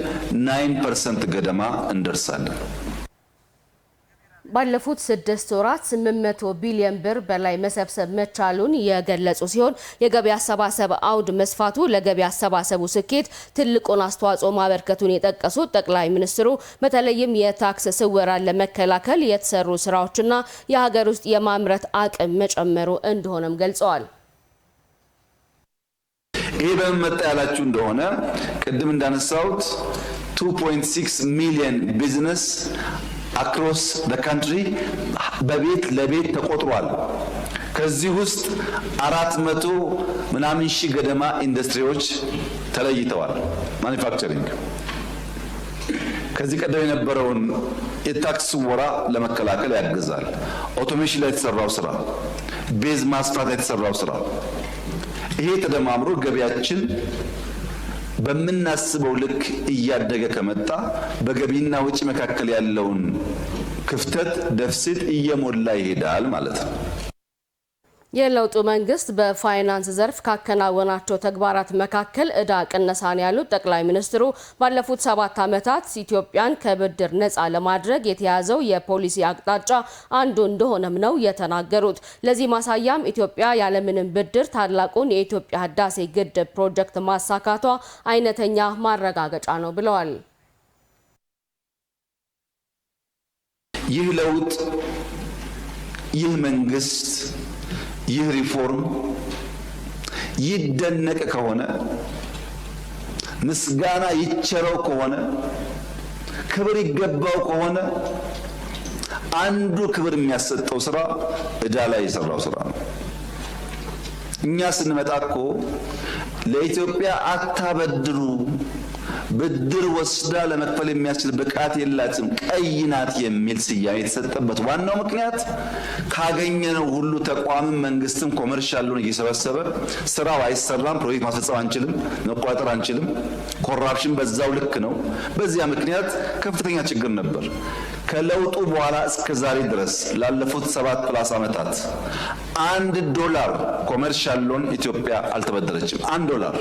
9% ገደማ እንደርሳለን። ባለፉት 6 ወራት 800 ቢሊዮን ብር በላይ መሰብሰብ መቻሉን የገለጹ ሲሆን የገቢ አሰባሰብ አውድ መስፋቱ ለገቢ አሰባሰቡ ስኬት ትልቁን አስተዋጽኦ ማበርከቱን የጠቀሱት ጠቅላይ ሚኒስትሩ በተለይም የታክስ ስወራን ለመከላከል የተሰሩ ስራዎችና የሀገር ውስጥ የማምረት አቅም መጨመሩ እንደሆነም ገልጸዋል። ይህ በምን መጣ ያላችሁ እንደሆነ ቅድም እንዳነሳሁት 2.6 ሚሊዮን ቢዝነስ አክሮስ the country በቤት ለቤት ተቆጥሯል። ከዚህ ውስጥ 400 ምናምን ሺህ ገደማ ኢንዱስትሪዎች ተለይተዋል። ማኒፋክቸሪንግ ከዚህ ቀደም የነበረውን የታክስ ወራ ለመከላከል ያግዛል። ኦቶሜሽን ላይ የተሰራው ስራ፣ ቤዝ ማስፋት ላይ የተሰራው ስራ፣ ይሄ ተደማምሮ ገቢያችን በምናስበው ልክ እያደገ ከመጣ በገቢና ወጪ መካከል ያለውን ክፍተት ደፍሲት እየሞላ ይሄዳል ማለት ነው። የለውጡ መንግስት በፋይናንስ ዘርፍ ካከናወናቸው ተግባራት መካከል ዕዳ ቅነሳን ያሉት ጠቅላይ ሚኒስትሩ ባለፉት 7 ዓመታት ኢትዮጵያን ከብድር ነፃ ለማድረግ የተያዘው የፖሊሲ አቅጣጫ አንዱ እንደሆነም ነው የተናገሩት። ለዚህ ማሳያም ኢትዮጵያ ያለምንም ብድር ታላቁን የኢትዮጵያ ህዳሴ ግድብ ፕሮጀክት ማሳካቷ አይነተኛ ማረጋገጫ ነው ብለዋል። ይህ ለውጥ፣ ይህ መንግስት፣ ይህ ሪፎርም ይደነቅ ከሆነ ምስጋና ይቸረው ከሆነ ክብር ይገባው ከሆነ አንዱ ክብር የሚያሰጠው ስራ ዕዳ ላይ የሰራው ስራ ነው። እኛ ስንመጣ እኮ ለኢትዮጵያ አታበድሩ፣ ብድር ወስዳ ለመክፈል የሚያስችል ብቃት የላትም፣ ቀይ ናት የሚል ስያሜ የተሰጠበት ዋናው ምክንያት ካገኘነው ሁሉ ተቋምም መንግስትም ኮመርሻሉን እየሰበሰበ ስራው አይሰራም፣ ፕሮጀክት ማስፈጸም አንችልም፣ መቆጣጠር አንችልም፣ ኮራፕሽን በዛው ልክ ነው። በዚያ ምክንያት ከፍተኛ ችግር ነበር። ከለውጡ በኋላ እስከ ዛሬ ድረስ ላለፉት 7+ ዓመታት $1 ኮመርሻል ሎን ኢትዮጵያ አልተበደረችም። $1።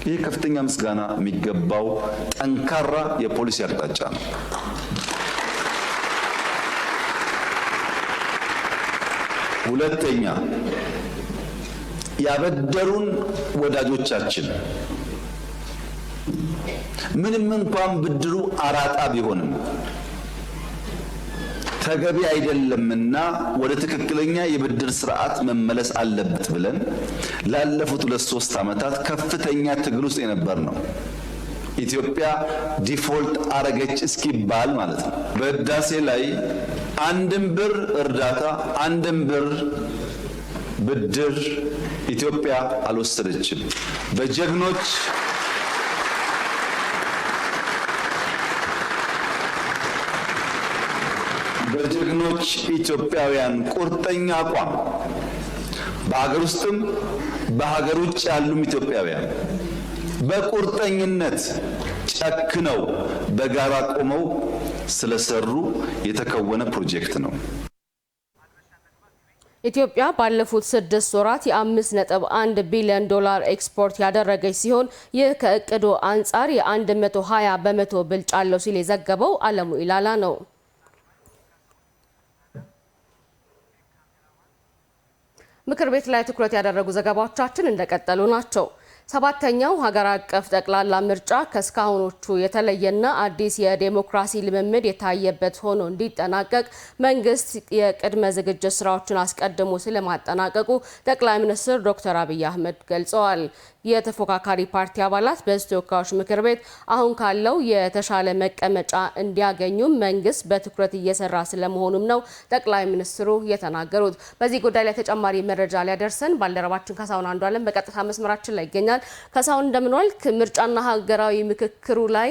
ይህ ከፍተኛ ምስጋና የሚገባው ጠንካራ የፖሊሲ አቅጣጫ ነው። ሁለተኛ፣ ያበደሩን ወዳጆቻችን ምንም እንኳን ብድሩ አራጣ ቢሆንም ተገቢ አይደለምና ወደ ትክክለኛ የብድር ስርዓት መመለስ አለበት ብለን ላለፉት 2-3 ዓመታት ከፍተኛ ትግል ውስጥ የነበር ነው። ኢትዮጵያ ዲፎልት አረገች እስኪባል ማለት ነው። በህዳሴ ላይ አንድም ብር እርዳታ፣ አንድም ብር ብድር ኢትዮጵያ አልወሰደችም። በጀግኖች ኢትዮጵያውያን ቁርጠኛ አቋም በሀገር ውስጥም በሀገር ውጭ ያሉም ኢትዮጵያውያን በቁርጠኝነት ጨክነው በጋራ ቆመው ስለሰሩ የተከወነ ፕሮጀክት ነው። ኢትዮጵያ ባለፉት 6 ወራት የ5.1 ቢሊዮን ዶላር ኤክስፖርት ያደረገች ሲሆን ይህ ከእቅዱ አንጻር የ120 በመቶ ብልጫ አለው ሲል የዘገበው አለሙ ኢላላ ነው። ምክር ቤት ላይ ትኩረት ያደረጉ ዘገባዎቻችን እንደቀጠሉ ናቸው። 7ኛው ሀገር አቀፍ ጠቅላላ ምርጫ ከስካሁኖቹ የተለየና አዲስ የዴሞክራሲ ልምምድ የታየበት ሆኖ እንዲጠናቀቅ መንግስት የቅድመ ዝግጅት ስራዎችን አስቀድሞ ስለማጠናቀቁ ጠቅላይ ሚኒስትር ዶክተር አብይ አህመድ ገልጸዋል። የተፎካካሪ ፓርቲ አባላት በሕዝብ ተወካዮች ምክር ቤት አሁን ካለው የተሻለ መቀመጫ እንዲያገኙ መንግስት በትኩረት እየሰራ ስለመሆኑም ነው ጠቅላይ ሚኒስትሩ የተናገሩት። በዚህ ጉዳይ ላይ ተጨማሪ መረጃ ሊያደርሰን ባልደረባችን ካሳሁን አንዱዓለም በቀጥታ መስመራችን ላይ ይገኛል። ካሳሁን እንደምንዋልክ። ምርጫና ሀገራዊ ምክክሩ ላይ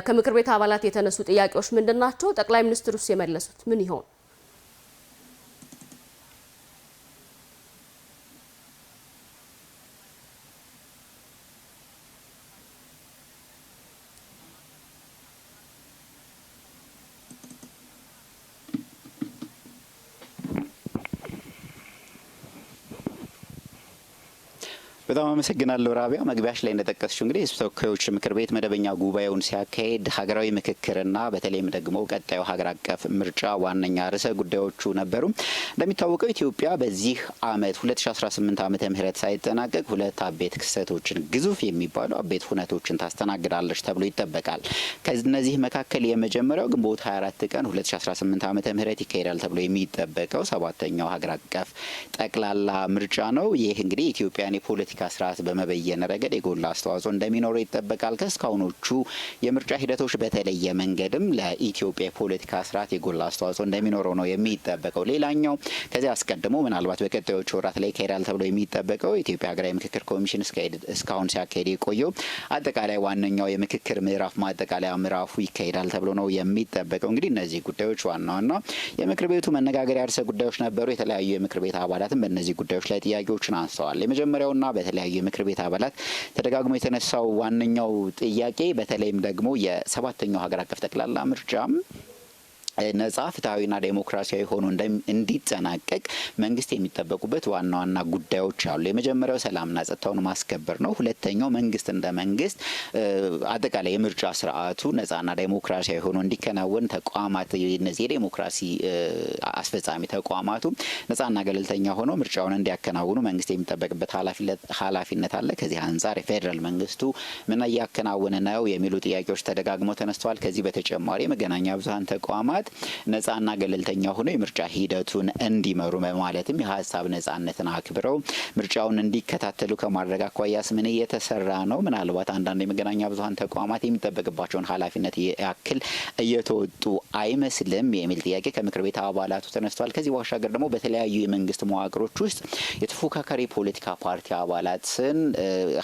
ከምክር ቤት አባላት የተነሱ ጥያቄዎች ምንድናቸው? ጠቅላይ ሚኒስትሩስ የመለሱት ምን ይሆን? በጣም አመሰግናለሁ ራቢያ። መግቢያሽ ላይ እንደጠቀስሽው እንግዲህ የህዝብ ተወካዮች ምክር ቤት መደበኛ ጉባኤውን ሲያካሄድ ሀገራዊ ምክክርና በተለይም ደግሞ ቀጣዩ ሀገር አቀፍ ምርጫ ዋነኛ ርዕሰ ጉዳዮቹ ነበሩ። እንደሚታወቀው ኢትዮጵያ በዚህ አመት 2018 ዓመተ ምህረት ሳይጠናቀቅ ሁለት አበይት ክስተቶችን ግዙፍ የሚባሉ አበይት ሁነቶችን ታስተናግዳለች ተብሎ ይጠበቃል። ከነዚህ መካከል የመጀመሪያው ግንቦት 24 ቀን 2018 ዓመተ ምህረት ይካሄዳል ተብሎ የሚጠበቀው ሰባተኛው ሀገር አቀፍ ጠቅላላ ምርጫ ነው። ይህ እንግዲህ ኢትዮጵያን የፖለቲካ ስርዓት በመበየን ረገድ የጎላ አስተዋጽኦ እንደሚኖረው ይጠበቃል። ከእስካሁኖቹ የምርጫ ሂደቶች በተለየ መንገድም ለኢትዮጵያ የፖለቲካ ስርዓት የጎላ አስተዋጽኦ እንደሚኖረው ነው የሚጠበቀው። ሌላኛው ከዚህ አስቀድሞ ምናልባት በቀጣዮቹ ወራት ላይ ይካሄዳል ተብሎ የሚጠበቀው የኢትዮጵያ ሀገራዊ ምክክር ኮሚሽን እስካሁን ሲያካሄድ የቆየው አጠቃላይ ዋነኛው የምክክር ምዕራፍ ማጠቃለያ ምዕራፉ ይካሄዳል ተብሎ ነው የሚጠበቀው። እንግዲህ እነዚህ ጉዳዮች ዋና የምክር ቤቱ መነጋገሪያ ርዕሰ ጉዳዮች ነበሩ። የተለያዩ የምክር ቤት አባላትም በእነዚህ ጉዳዮች ላይ ጥያቄዎችን አንስተዋል። የመጀመሪያውና በተለያዩ የምክር ቤት አባላት ተደጋግሞ የተነሳው ዋነኛው ጥያቄ በተለይም ደግሞ የሰባተኛው ሀገር አቀፍ ጠቅላላ ምርጫም ነጻ ፍትሐዊና ዴሞክራሲያዊ ሆኖ እንዲጠናቀቅ መንግስት የሚጠበቁበት ዋና ዋና ጉዳዮች አሉ። የመጀመሪያው ሰላምና ጸጥታውን ማስከበር ነው። ሁለተኛው መንግስት እንደ መንግስት አጠቃላይ የምርጫ ስርዓቱ ነጻና ዴሞክራሲያዊ ሆኖ እንዲከናወን ተቋማት እነዚህ የዴሞክራሲ አስፈጻሚ ተቋማቱ ነጻና ገለልተኛ ሆኖ ምርጫውን እንዲያከናውኑ መንግስት የሚጠበቅበት ኃላፊነት አለ። ከዚህ አንጻር የፌዴራል መንግስቱ ምን እያከናወነ ነው የሚሉ ጥያቄዎች ተደጋግመው ተነስተዋል። ከዚህ በተጨማሪ የመገናኛ ብዙሃን ተቋማት ነጻና ገለልተኛ ሆኖ የምርጫ ሂደቱን እንዲመሩ በማለትም የሀሳብ ነጻነትን አክብረው ምርጫውን እንዲከታተሉ ከማድረግ አኳያስ ምን እየተሰራ ነው? ምናልባት አንዳንድ የመገናኛ ብዙሃን ተቋማት የሚጠበቅባቸውን ኃላፊነት ያክል እየተወጡ አይመስልም የሚል ጥያቄ ከምክር ቤት አባላቱ ተነስቷል። ከዚህ ባሻገር ደግሞ በተለያዩ የመንግስት መዋቅሮች ውስጥ የተፎካካሪ ፖለቲካ ፓርቲ አባላትን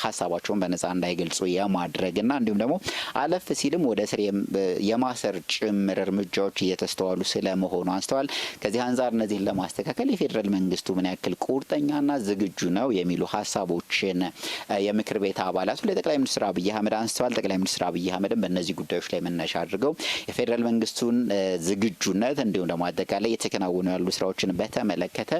ሀሳባቸውን በነጻ እንዳይገልጹ የማድረግና እንዲሁም ደግሞ አለፍ ሲልም ወደ ስር የማሰር ጭምር እርምጃዎች እየተስተዋሉ ስለመሆኑ አንስተዋል። ከዚህ አንጻር እነዚህን ለማስተካከል የፌዴራል መንግስቱ ምን ያክል ቁርጠኛና ዝግጁ ነው የሚሉ ሀሳቦችን የምክር ቤት አባላቱ ለጠቅላይ ሚኒስትር አብይ አህመድ አንስተዋል። ጠቅላይ ሚኒስትር አብይ አህመድም በእነዚህ ጉዳዮች ላይ መነሻ አድርገው የፌዴራል መንግስቱን ዝግጁነት እንዲሁም ደግሞ አጠቃላይ የተከናወኑ ያሉ ስራዎችን በተመለከተ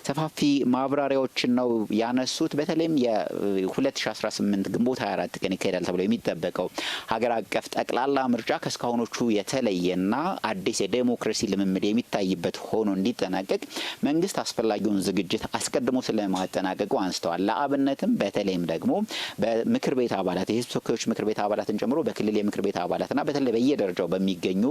ሰፋፊ ማብራሪያዎችን ነው ያነሱት። በተለይም የ2018 ግንቦት 24 ቀን ይካሄዳል ተብሎ የሚጠበቀው ሀገር አቀፍ ጠቅላላ ምርጫ ከእስካሁኖቹ የተለየና አዲስ የዴሞክራሲ ልምምድ የሚታይበት ሆኖ እንዲጠናቀቅ መንግስት አስፈላጊውን ዝግጅት አስቀድሞ ስለማጠናቀቁ አንስተዋል። ለአብነትም በተለይም ደግሞ በምክር ቤት አባላት የህዝብ ተወካዮች ምክር ቤት አባላትን ጨምሮ በክልል የምክር ቤት አባላትና በተለይ በየደረጃው በሚገኙ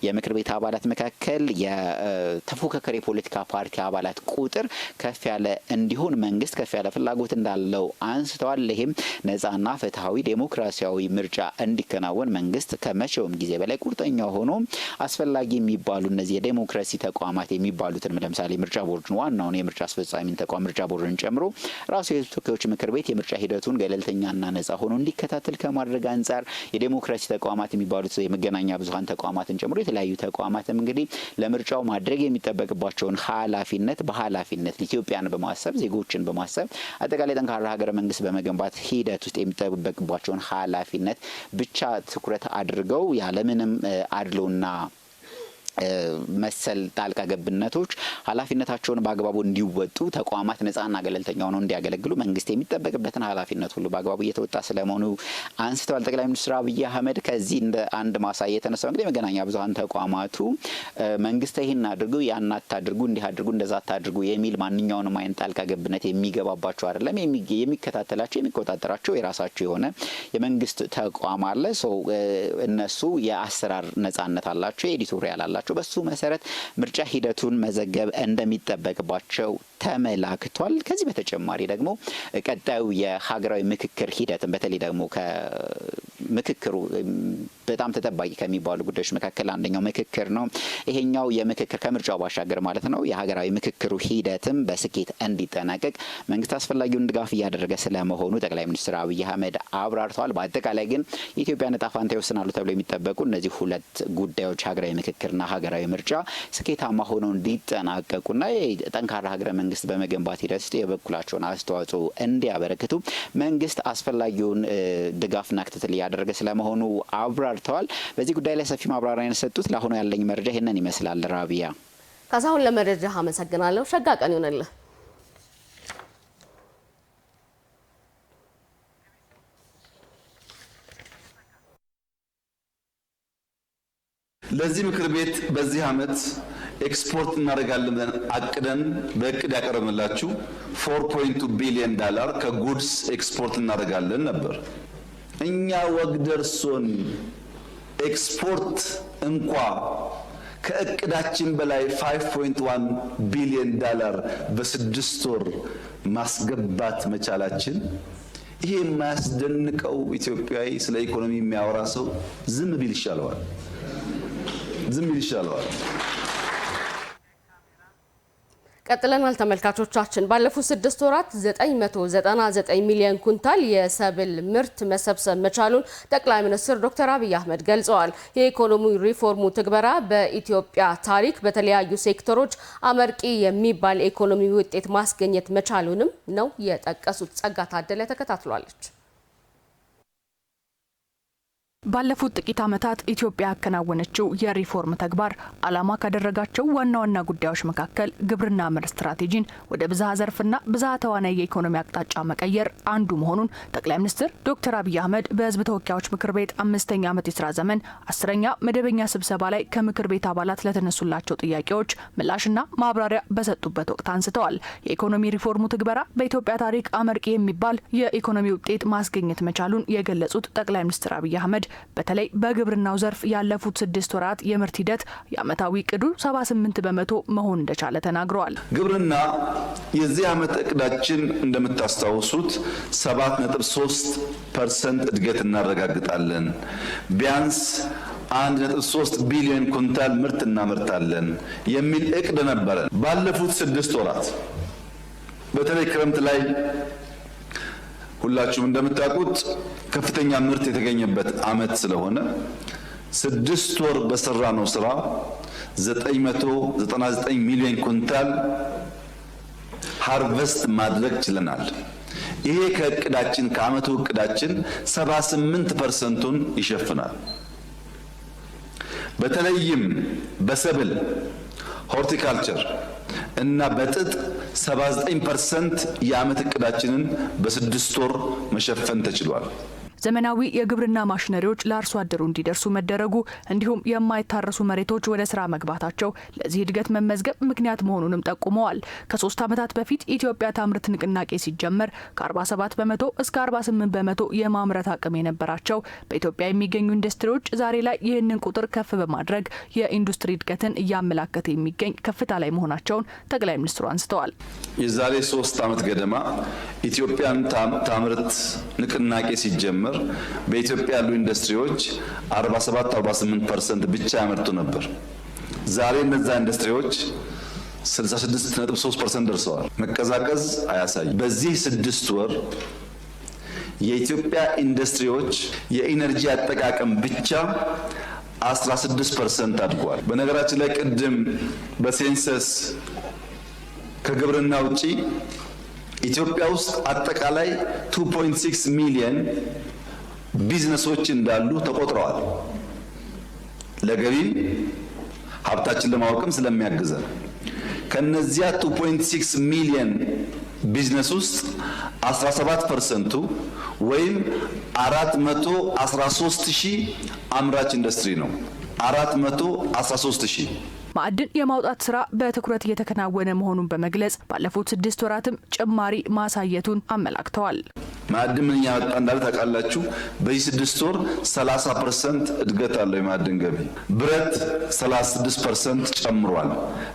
የምክር ቤት አባላት መካከል የተፎካካሪ ፖለቲካ ፓርቲ አባላት ቁጥር ከፍ ያለ እንዲሆን መንግስት ከፍ ያለ ፍላጎት እንዳለው አንስተዋል። ይህም ነጻና ፍትሐዊ ዴሞክራሲያዊ ምርጫ እንዲከናወን መንግስት ከመቼውም ጊዜ በላይ ቁርጠኛ ሆኖ አስፈላጊ የሚባሉ እነዚህ የዴሞክራሲ ተቋማት የሚባሉትን ለምሳሌ ምርጫ ቦርድን ዋናውን የምርጫ አስፈጻሚን ተቋም ምርጫ ቦርድን ጨምሮ ራሱ የህዝብ ተወካዮች ምክር ቤት የምርጫ ሂደቱን ገለልተኛና ነጻ ሆኖ እንዲከታተል ከማድረግ አንጻር የዴሞክራሲ ተቋማት የሚባሉት የመገናኛ ብዙሃን ተቋማትን ጨምሮ የተለያዩ ተቋማትም እንግዲህ ለምርጫው ማድረግ የሚጠበቅባቸውን በኃላፊነት ኢትዮጵያን በማሰብ ዜጎችን በማሰብ አጠቃላይ ጠንካራ ሀገረ መንግስት በመገንባት ሂደት ውስጥ የሚጠበቅባቸውን ኃላፊነት ብቻ ትኩረት አድርገው ያለምንም አድሎና መሰል ጣልቃ ገብነቶች ኃላፊነታቸውን በአግባቡ እንዲወጡ ተቋማት ነጻና ገለልተኛ ሆነው እንዲያገለግሉ መንግስት የሚጠበቅበትን ኃላፊነት ሁሉ በአግባቡ እየተወጣ ስለመሆኑ አንስተዋል። ጠቅላይ ሚኒስትር አብይ አህመድ ከዚህ እንደ አንድ ማሳያ የተነሳው እንግዲህ የመገናኛ ብዙሃን ተቋማቱ መንግስት ይህን አድርጉ፣ ያን አታድርጉ፣ እንዲህ አድርጉ፣ እንደዛ አታድርጉ የሚል ማንኛውንም አይነት ጣልቃ ገብነት የሚገባባቸው አይደለም። የሚከታተላቸው የሚቆጣጠራቸው የራሳቸው የሆነ የመንግስት ተቋም አለ። እነሱ የአሰራር ነጻነት አላቸው፣ የኤዲቶሪያል አላቸው። በሱ መሰረት ምርጫ ሂደቱን መዘገብ እንደሚጠበቅባቸው ተመላክቷል። ከዚህ በተጨማሪ ደግሞ ቀጣዩ የሀገራዊ ምክክር ሂደትን በተለይ ደግሞ ከምክክሩ በጣም ተጠባቂ ከሚባሉ ጉዳዮች መካከል አንደኛው ምክክር ነው። ይሄኛው የምክክር ከምርጫው ባሻገር ማለት ነው የሀገራዊ ምክክሩ ሂደትም በስኬት እንዲጠናቀቅ መንግስት አስፈላጊውን ድጋፍ እያደረገ ስለመሆኑ ጠቅላይ ሚኒስትር አብይ አህመድ አብራርተዋል። በአጠቃላይ ግን የኢትዮጵያ ዕጣ ፈንታ ይወስናሉ ተብሎ የሚጠበቁ እነዚህ ሁለት ጉዳዮች ሀገራዊ ምክክርና ሀገራዊ ምርጫ ስኬታማ ሆነው እንዲጠናቀቁና ጠንካራ ሀገረ መንግስት በመገንባት ሂደት ውስጥ የበኩላቸውን አስተዋጽኦ እንዲያበረክቱ መንግስት አስፈላጊውን ድጋፍና ክትትል እያደረገ ስለመሆኑ አብራርተዋል። በዚህ ጉዳይ ላይ ሰፊ ማብራሪያ የሰጡት ለአሁኑ ያለኝ መረጃ ይህንን ይመስላል። ራቢያ ካሳሁን ለመረጃ አመሰግናለሁ። ሸጋ ቀን ይሆንልህ። ለዚህ ምክር ቤት በዚህ ዓመት ኤክስፖርት እናደርጋለን ብለን አቅደን በእቅድ ያቀረብንላችሁ $4.2 ቢሊዮን ከጉድስ ኤክስፖርት እናደርጋለን ነበር። እኛ ወግ ደርሶን ኤክስፖርት እንኳ ከእቅዳችን በላይ $5.1 ቢሊዮን በስድስት ወር ማስገባት መቻላችን ይሄ የማያስደንቀው ኢትዮጵያዊ ስለ ኢኮኖሚ የሚያወራ ሰው ዝም ቢል ይሻለዋል። ቀጥለናል ተመልካቾቻችን። ባለፉት 6 ወራት 999 ሚሊዮን ኩንታል የሰብል ምርት መሰብሰብ መቻሉን ጠቅላይ ሚኒስትር ዶክተር አብይ አህመድ ገልጸዋል። የኢኮኖሚ ሪፎርሙ ትግበራ በኢትዮጵያ ታሪክ በተለያዩ ሴክተሮች አመርቂ የሚባል ኢኮኖሚ ውጤት ማስገኘት መቻሉንም ነው የጠቀሱት። ጸጋ ታደለ ተከታትሏለች። ባለፉት ጥቂት ዓመታት ኢትዮጵያ ያከናወነችው የሪፎርም ተግባር ዓላማ ካደረጋቸው ዋና ዋና ጉዳዮች መካከል ግብርና መር ስትራቴጂን ወደ ብዝሃ ዘርፍና ብዝሃ ተዋናይ የኢኮኖሚ አቅጣጫ መቀየር አንዱ መሆኑን ጠቅላይ ሚኒስትር ዶክተር አብይ አህመድ በሕዝብ ተወካዮች ምክር ቤት 5ኛ ዓመት የሥራ ዘመን 10ኛ መደበኛ ስብሰባ ላይ ከምክር ቤት አባላት ለተነሱላቸው ጥያቄዎች ምላሽና ማብራሪያ በሰጡበት ወቅት አንስተዋል። የኢኮኖሚ ሪፎርሙ ትግበራ በኢትዮጵያ ታሪክ አመርቂ የሚባል የኢኮኖሚ ውጤት ማስገኘት መቻሉን የገለጹት ጠቅላይ ሚኒስትር አብይ አህመድ በተለይ በግብርናው ዘርፍ ያለፉት 6 ወራት የምርት ሂደት የዓመታዊ እቅዱ 78 በመቶ መሆን እንደቻለ ተናግረዋል። ግብርና የዚህ ዓመት እቅዳችን እንደምታስታውሱት 7.3% እድገት እናረጋግጣለን። ቢያንስ 1.3 ቢሊዮን ኩንታል ምርት እናመርታለን የሚል እቅድ ነበረ። ባለፉት 6 ወራት በተለይ ክረምት ላይ ሁላችሁም እንደምታውቁት ከፍተኛ ምርት የተገኘበት ዓመት ስለሆነ 6 ወር በሰራነው ስራ 999 ሚሊዮን ኩንታል ሃርቨስት ማድረግ ችለናል። ይሄ ከእቅዳችን ከዓመቱ እቅዳችን 78%ን ይሸፍናል። በተለይም በሰብል ሆርቲካልቸር እና በጥጥ 79% የዓመት እቅዳችንን በ6 ወር መሸፈን ተችሏል። ዘመናዊ የግብርና ማሽነሪዎች ለአርሶ አደሩ እንዲደርሱ መደረጉ እንዲሁም የማይታረሱ መሬቶች ወደ ስራ መግባታቸው ለዚህ እድገት መመዝገብ ምክንያት መሆኑንም ጠቁመዋል። ከ3 ዓመታት በፊት ኢትዮጵያ ታምርት ንቅናቄ ሲጀመር ከ47 በመቶ እስከ 48 በመቶ የማምረት አቅም የነበራቸው በኢትዮጵያ የሚገኙ ኢንዱስትሪዎች ዛሬ ላይ ይህንን ቁጥር ከፍ በማድረግ የኢንዱስትሪ እድገትን እያመላከተ የሚገኝ ከፍታ ላይ መሆናቸውን ጠቅላይ ሚኒስትሩ አንስተዋል። የዛሬ 3 ዓመት ገደማ ኢትዮጵያን ታምርት ንቅናቄ ሲጀመር በኢትዮጵያ ያሉ ኢንዱስትሪዎች 47-48% ብቻ ያመርቱ ነበር። ዛሬ እነዛ ኢንዱስትሪዎች 66.3% ደርሰዋል። መቀዛቀዝ አያሳይም። በዚህ 6 ወር የኢትዮጵያ ኢንዱስትሪዎች የኢነርጂ አጠቃቀም ብቻ 16% አድጓል። በነገራችን ላይ ቅድም በሴንሰስ ከግብርና ውጪ ኢትዮጵያ ውስጥ አጠቃላይ 2.6 ሚሊዮን ቢዝነሶች እንዳሉ ተቆጥረዋል። ለገቢም ሀብታችን ለማወቅም ስለሚያግዘን ከነዚያ 2.6 ሚሊዮን ቢዝነስ ውስጥ 17%ቱ ወይም 413,000 አምራች ኢንዱስትሪ ነው። 413,000 ማዕድን የማውጣት ስራ በትኩረት እየተከናወነ መሆኑን በመግለጽ ባለፉት 6 ወራትም ጭማሪ ማሳየቱን አመላክተዋል። ማዕድን ምን ያወጣ እንዳለ ታውቃላችሁ? በዚህ 6 ወር 30% እድገት አለው የማዕድን ገቢ። ብረት 36% ጨምሯል።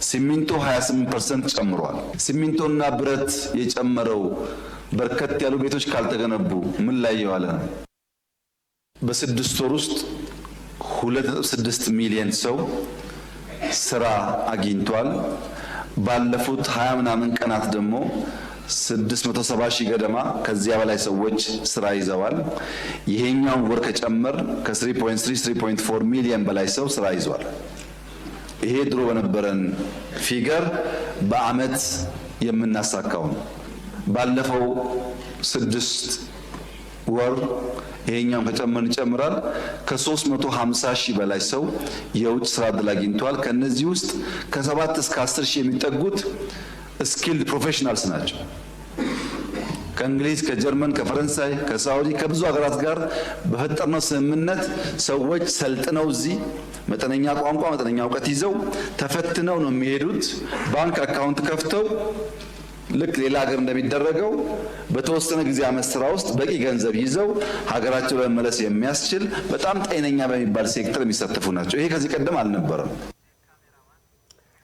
ሲሚንቶ 28% ጨምሯል። ሲሚንቶና ብረት የጨመረው በርከት ያሉ ቤቶች ካልተገነቡ ምን ላይ የዋለ ነው? በ6 ወር ውስጥ 2.6 ሚሊዮን ሰው ስራ አግኝቷል። ባለፉት 20 ምናምን ቀናት ደግሞ 670,000 ገደማ ከዚያ በላይ ሰዎች ስራ ይዘዋል። ይሄኛውን ወር ከጨመር ከ3.4 ሚሊዮን በላይ ሰው ስራ ይዟል። ይሄ ድሮ በነበረን ፊገር በአመት የምናሳካው ነው። ባለፈው 6 ወር ይሄኛውን ከጨመርን ይጨምራል። ከ350,000 በላይ ሰው የውጭ ስራ ዕድል አግኝቷል። ከነዚህ ውስጥ ከ7 እስከ 10,000 የሚጠጉት ስኪልድ ፕሮፌሽናልስ ናቸው። ከእንግሊዝ፣ ከጀርመን፣ ከፈረንሳይ፣ ከሳውዲ ከብዙ ሀገራት ጋር በፈጠርነው ስምምነት ሰዎች ሰልጥነው እዚህ መጠነኛ ቋንቋ መጠነኛ እውቀት ይዘው ተፈትነው ነው የሚሄዱት። ባንክ አካውንት ከፍተው ልክ ሌላ ሀገር እንደሚደረገው በተወሰነ ጊዜ ዓመት ስራ ውስጥ በቂ ገንዘብ ይዘው ሀገራቸው ለመመለስ የሚያስችል በጣም ጤነኛ በሚባል ሴክተር የሚሳተፉ ናቸው። ይሄ ከዚህ ቀደም አልነበረም።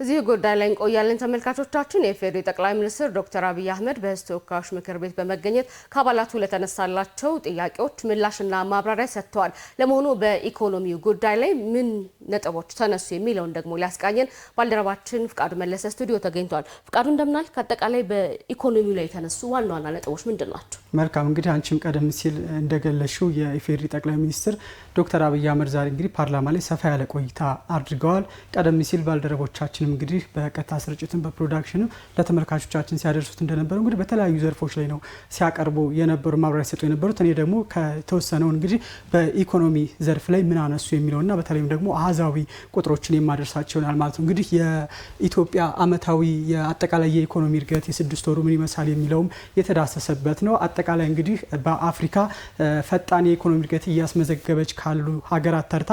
እዚህ ጉዳይ ላይ እንቆያለን ተመልካቾቻችን። የኢፌዴሪ ጠቅላይ ሚኒስትር ዶክተር አብይ አህመድ በሕዝብ ተወካዮች ምክር ቤት በመገኘት ከአባላቱ ለተነሳላቸው ጥያቄዎች ምላሽና ማብራሪያ ሰጥተዋል። ለመሆኑ በኢኮኖሚው ጉዳይ ላይ ምን ነጥቦች ተነሱ የሚለውን ደግሞ ሊያስቃኘን ባልደረባችን ፍቃዱ መለሰ ስቱዲዮ ተገኝቷል። ፍቃዱ እንደምናል፣ ከአጠቃላይ በኢኮኖሚው ላይ የተነሱ ዋና ዋና ነጥቦች ምንድን ናቸው? መልካም እንግዲህ አንቺም ቀደም ሲል እንደገለሽው የኢፌዴሪ ጠቅላይ ሚኒስትር ዶክተር አብይ አህመድ ዛሬ እንግዲህ ፓርላማ ላይ ሰፋ ያለ ቆይታ አድርገዋል። ቀደም ሲል ባልደረቦቻችን እንግዲህ በቀጥታ ስርጭትን በፕሮዳክሽንም ለተመልካቾቻችን ሲያደርሱት እንደነበረው እንግዲህ በተለያዩ ዘርፎች ላይ ነው ሲያቀርቡ የነበሩ ማብራሪያ ሲሰጡ የነበሩት። እኔ ደግሞ ከተወሰነው እንግዲህ በኢኮኖሚ ዘርፍ ላይ ምን አነሱ የሚለውና በተለይም ደግሞ አሃዛዊ ቁጥሮችን የማደርሳቸው ይሆናል ማለት ነው። እንግዲህ የኢትዮጵያ አመታዊ የአጠቃላይ የኢኮኖሚ እድገት የስድስት ወሩ ምን ይመስላል የሚለውም የተዳሰሰበት ነው። አጠቃላይ እንግዲህ በአፍሪካ ፈጣን የኢኮኖሚ እድገት እያስመዘገበች ካሉ ሀገራት ተርታ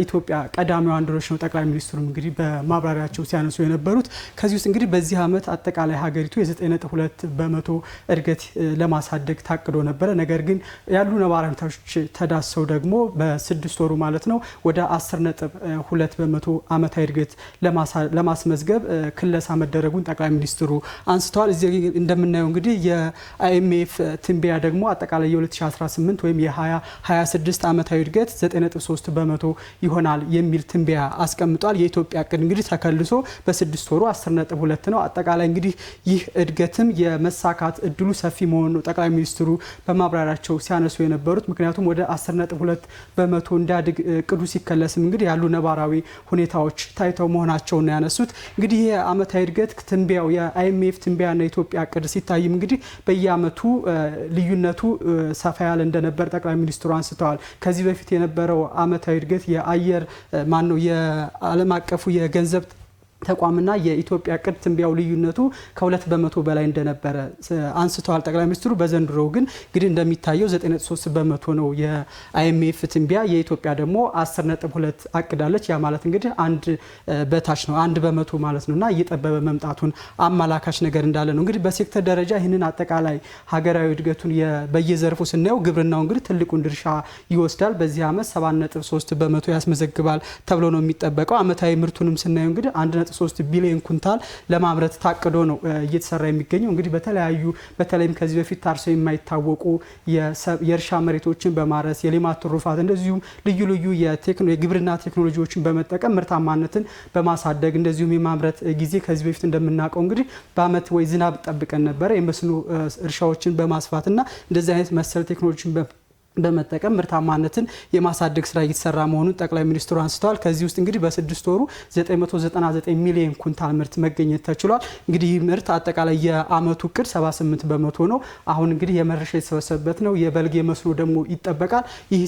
ኢትዮጵያ ቀዳሚዋ እንደሆነች ነው ጠቅላይ ሚኒስትሩ እንግዲህ በማብራሪያቸው ሲያነሱ የነበሩት። ከዚህ ውስጥ እንግዲህ በዚህ አመት አጠቃላይ ሀገሪቱ የ9.2 በመቶ እድገት ለማሳደግ ታቅዶ ነበረ። ነገር ግን ያሉ ነባራዊነቶች ተዳሰው ደግሞ በስድስት ወሩ ማለት ነው ወደ 10.2 በመቶ አመታዊ እድገት ለማስመዝገብ ክለሳ መደረጉን ጠቅላይ ሚኒስትሩ አንስተዋል። እዚህ እንደምናየው እንግዲህ የአይኤምኤፍ ትንበያ ደግሞ አጠቃላይ የ2018 ወይም የ2026 አመታዊ እድገት 9.3 በመቶ ይሆናል የሚል ትንበያ አስቀምጧል። የኢትዮጵያ እቅድ እንግዲህ ተከልሶ በስድስት ወሩ 10.2 ነው። አጠቃላይ እንግዲህ ይህ እድገትም የመሳካት እድሉ ሰፊ መሆኑ ነው ጠቅላይ ሚኒስትሩ በማብራሪያቸው ሲያነሱ የነበሩት። ምክንያቱም ወደ 10.2 በመቶ እንዲያድግ እቅዱ ሲከለስም እንግዲህ ያሉ ነባራዊ ሁኔታዎች ታይተው መሆናቸውን ነው ያነሱት። እንግዲህ ይህ አመታዊ እድገት ትንበያው የአይኤምኤፍ ትንበያና የኢትዮጵያ እቅድ ሲታይም እንግዲህ በየአመቱ ልዩነቱ ሰፋ ያለ እንደነበር ጠቅላይ ሚኒስትሩ አንስተዋል። ከዚህ በፊት የነበረው አመታዊ እድገት የዓለም አቀፉ የገንዘብ ተቋምና የኢትዮጵያ እቅድ ትንበያው ልዩነቱ ከ2 በመቶ በላይ እንደነበረ አንስተዋል ጠቅላይ ሚኒስትሩ። በዘንድሮው ግን እንግዲህ እንደሚታየው 9.3 በመቶ ነው የአይኤምኤፍ ትንበያ፣ የኢትዮጵያ ደግሞ 10.2 አቅዳለች። ያ ማለት እንግዲህ አንድ በታች ነው 1 በመቶ ማለት ነውና እየጠበበ መምጣቱን አመላካች ነገር እንዳለ ነው። እንግዲህ በሴክተር ደረጃ ይህንን አጠቃላይ ሀገራዊ እድገቱን በየዘርፉ ስናየው ግብርናው እንግዲህ ትልቁን ድርሻ ይወስዳል። በዚህ አመት 7.3 በመቶ ያስመዘግባል ተብሎ ነው የሚጠበቀው። አመታዊ ምርቱንም ስናየው እንግዲህ 1.3 ቢሊዮን ኩንታል ለማምረት ታቅዶ ነው እየተሰራ የሚገኘው። እንግዲህ በተለይም ከዚህ በፊት ታርሰው የማይታወቁ የእርሻ መሬቶችን በማረስ የሌማት ትሩፋት እንደዚሁም ልዩ ልዩ የግብርና ቴክኖሎጂዎችን በመጠቀም ምርታማነትን በማሳደግ እንደዚሁም የማምረት ጊዜ ከዚህ በፊት እንደምናውቀው እንግዲህ በአመት ወይ ዝናብ ጠብቀን ነበረ የመስኖ እርሻዎችን በማስፋትና እንደዚህ አይነት መሰል ቴክኖሎጂን በመጠቀም ምርታማነትን የማሳደግ ስራ እየተሰራ መሆኑን ጠቅላይ ሚኒስትሩ አንስተዋል። ከዚህ ውስጥ እንግዲህ በስድስት ወሩ 999 ሚሊዮን ኩንታል ምርት መገኘት ተችሏል። እንግዲህ ይህ ምርት አጠቃላይ የአመቱ እቅድ 78 በመቶ ነው። አሁን እንግዲህ የመረሻ የተሰበሰበበት ነው። የበልግ የመስኖ ደግሞ ይጠበቃል። ይህ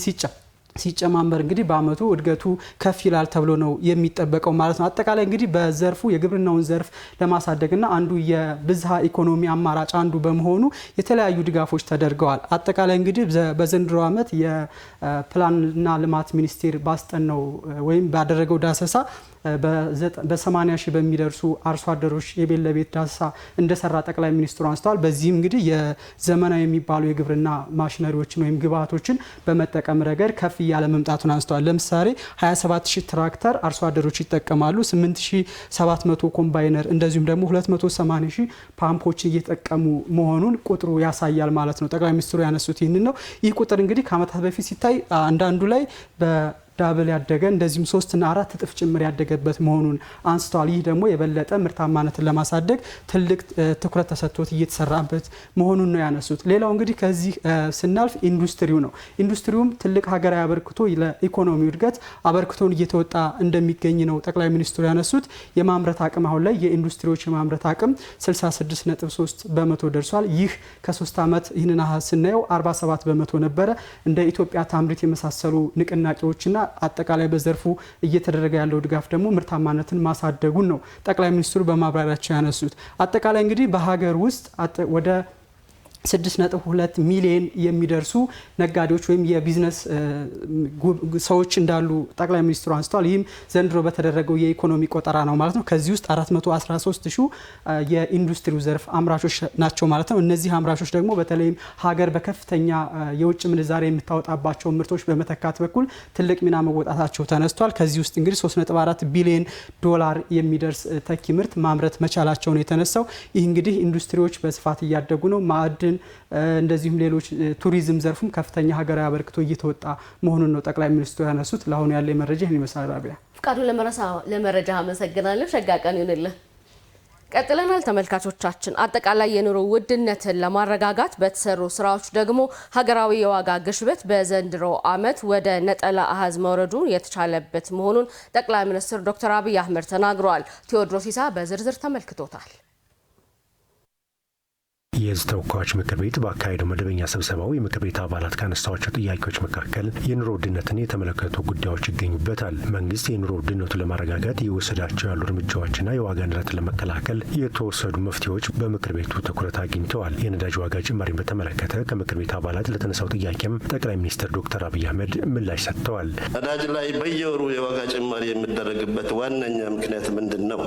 ሲጨማመር እንግዲህ በአመቱ እድገቱ ከፍ ይላል ተብሎ ነው የሚጠበቀው ማለት ነው። አጠቃላይ እንግዲህ በዘርፉ የግብርናውን ዘርፍ ለማሳደግና አንዱ የብዝሃ ኢኮኖሚ አማራጭ አንዱ በመሆኑ የተለያዩ ድጋፎች ተደርገዋል። አጠቃላይ እንግዲህ በዘንድሮ አመት የፕላንና ልማት ሚኒስቴር ባስጠናው ወይም ባደረገው ዳሰሳ በ80 ሺህ በሚደርሱ አርሶ አደሮች የቤት ለቤት ዳሰሳ እንደሰራ ጠቅላይ ሚኒስትሩ አንስተዋል። በዚህም እንግዲህ የዘመናዊ የሚባሉ የግብርና ማሽነሪዎችን ወይም ግብዓቶችን በመጠቀም ረገድ ከፍ እያለ መምጣቱን አንስተዋል። ለምሳሌ 27 ሺህ ትራክተር አርሶ አደሮች ይጠቀማሉ። 8700 ኮምባይነር እንደዚሁም ደግሞ 280 ሺህ ፓምፖችን እየተጠቀሙ መሆኑን ቁጥሩ ያሳያል ማለት ነው። ጠቅላይ ሚኒስትሩ ያነሱት ይህንን ነው። ይህ ቁጥር እንግዲህ ከአመታት በፊት ሲታይ አንዳንዱ ላይ ዳብል ያደገ እንደዚሁም 3 እና 4 እጥፍ ጭምር ያደገበት መሆኑን አንስተዋል። ይህ ደግሞ የበለጠ ምርታማነትን ለማሳደግ ትልቅ ትኩረት ተሰጥቶት እየተሰራበት መሆኑን ነው ያነሱት። ሌላው እንግዲህ ከዚህ ስናልፍ ኢንዱስትሪው ነው። ኢንዱስትሪውም ትልቅ ሀገራዊ አበርክቶ ለኢኮኖሚው እድገት አበርክቶን እየተወጣ እንደሚገኝ ነው ጠቅላይ ሚኒስትሩ ያነሱት። የማምረት አቅም አሁን ላይ የኢንዱስትሪዎች የማምረት አቅም 66.3 በመቶ ደርሷል። ይህ ከ3 አመት ይህንን አሃዝ ስናየው 47 በመቶ ነበረ። እንደ ኢትዮጵያ ታምርት የመሳሰሉ ንቅናቄዎችና አጠቃላይ በዘርፉ እየተደረገ ያለው ድጋፍ ደግሞ ምርታማነትን ማሳደጉን ነው ጠቅላይ ሚኒስትሩ በማብራሪያቸው ያነሱት። አጠቃላይ እንግዲህ በሀገር ውስጥ ወደ 6.2 ሚሊዮን የሚደርሱ ነጋዴዎች ወይም የቢዝነስ ሰዎች እንዳሉ ጠቅላይ ሚኒስትሩ አንስተዋል። ይህም ዘንድሮ በተደረገው የኢኮኖሚ ቆጠራ ነው ማለት ነው። ከዚህ ውስጥ 413 ሺህ የኢንዱስትሪው ዘርፍ አምራቾች ናቸው ማለት ነው። እነዚህ አምራቾች ደግሞ በተለይም ሀገር በከፍተኛ የውጭ ምንዛሬ የምታወጣባቸው ምርቶች በመተካት በኩል ትልቅ ሚና መወጣታቸው ተነስቷል። ከዚህ ውስጥ እንግዲህ 3.4 ቢሊዮን ዶላር የሚደርስ ተኪ ምርት ማምረት መቻላቸው ነው የተነሳው። ይህ እንግዲህ ኢንዱስትሪዎች በስፋት እያደጉ ነው። ማዕድን እንደዚሁም ሌሎች ቱሪዝም ዘርፉም ከፍተኛ ሀገራዊ አበርክቶ እየተወጣ መሆኑን ነው ጠቅላይ ሚኒስትሩ ያነሱት። ለአሁኑ ያለ መረጃ ይህን ይመስላል። ራቢያ ፍቃዱ ለመረጃ አመሰግናለሁ። ሸጋ ቀን ይሁንልህ። ቀጥለናል ተመልካቾቻችን። አጠቃላይ የኑሮ ውድነትን ለማረጋጋት በተሰሩ ስራዎች ደግሞ ሀገራዊ የዋጋ ግሽበት በዘንድሮ ዓመት ወደ ነጠላ አሃዝ መውረዱን የተቻለበት መሆኑን ጠቅላይ ሚኒስትር ዶክተር አብይ አህመድ ተናግረዋል። ቴዎድሮስ ኢሳ በዝርዝር ተመልክቶታል። የሕዝብ ተወካዮች ምክር ቤት ባካሄደው መደበኛ ስብሰባው የምክር ቤት አባላት ካነሳቸው ጥያቄዎች መካከል የኑሮ ውድነትን የተመለከቱ ጉዳዮች ይገኙበታል። መንግስት የኑሮ ውድነቱን ለማረጋጋት እየወሰዳቸው ያሉ እርምጃዎችና የዋጋ ንረትን ለመከላከል የተወሰዱ መፍትሄዎች በምክር ቤቱ ትኩረት አግኝተዋል። የነዳጅ ዋጋ ጭማሪን በተመለከተ ከምክር ቤት አባላት ለተነሳው ጥያቄም ጠቅላይ ሚኒስትር ዶክተር አብይ አህመድ ምላሽ ሰጥተዋል። ነዳጅ ላይ በየወሩ የዋጋ ጭማሪ የሚደረግበት ዋነኛ ምክንያት ምንድን ነው?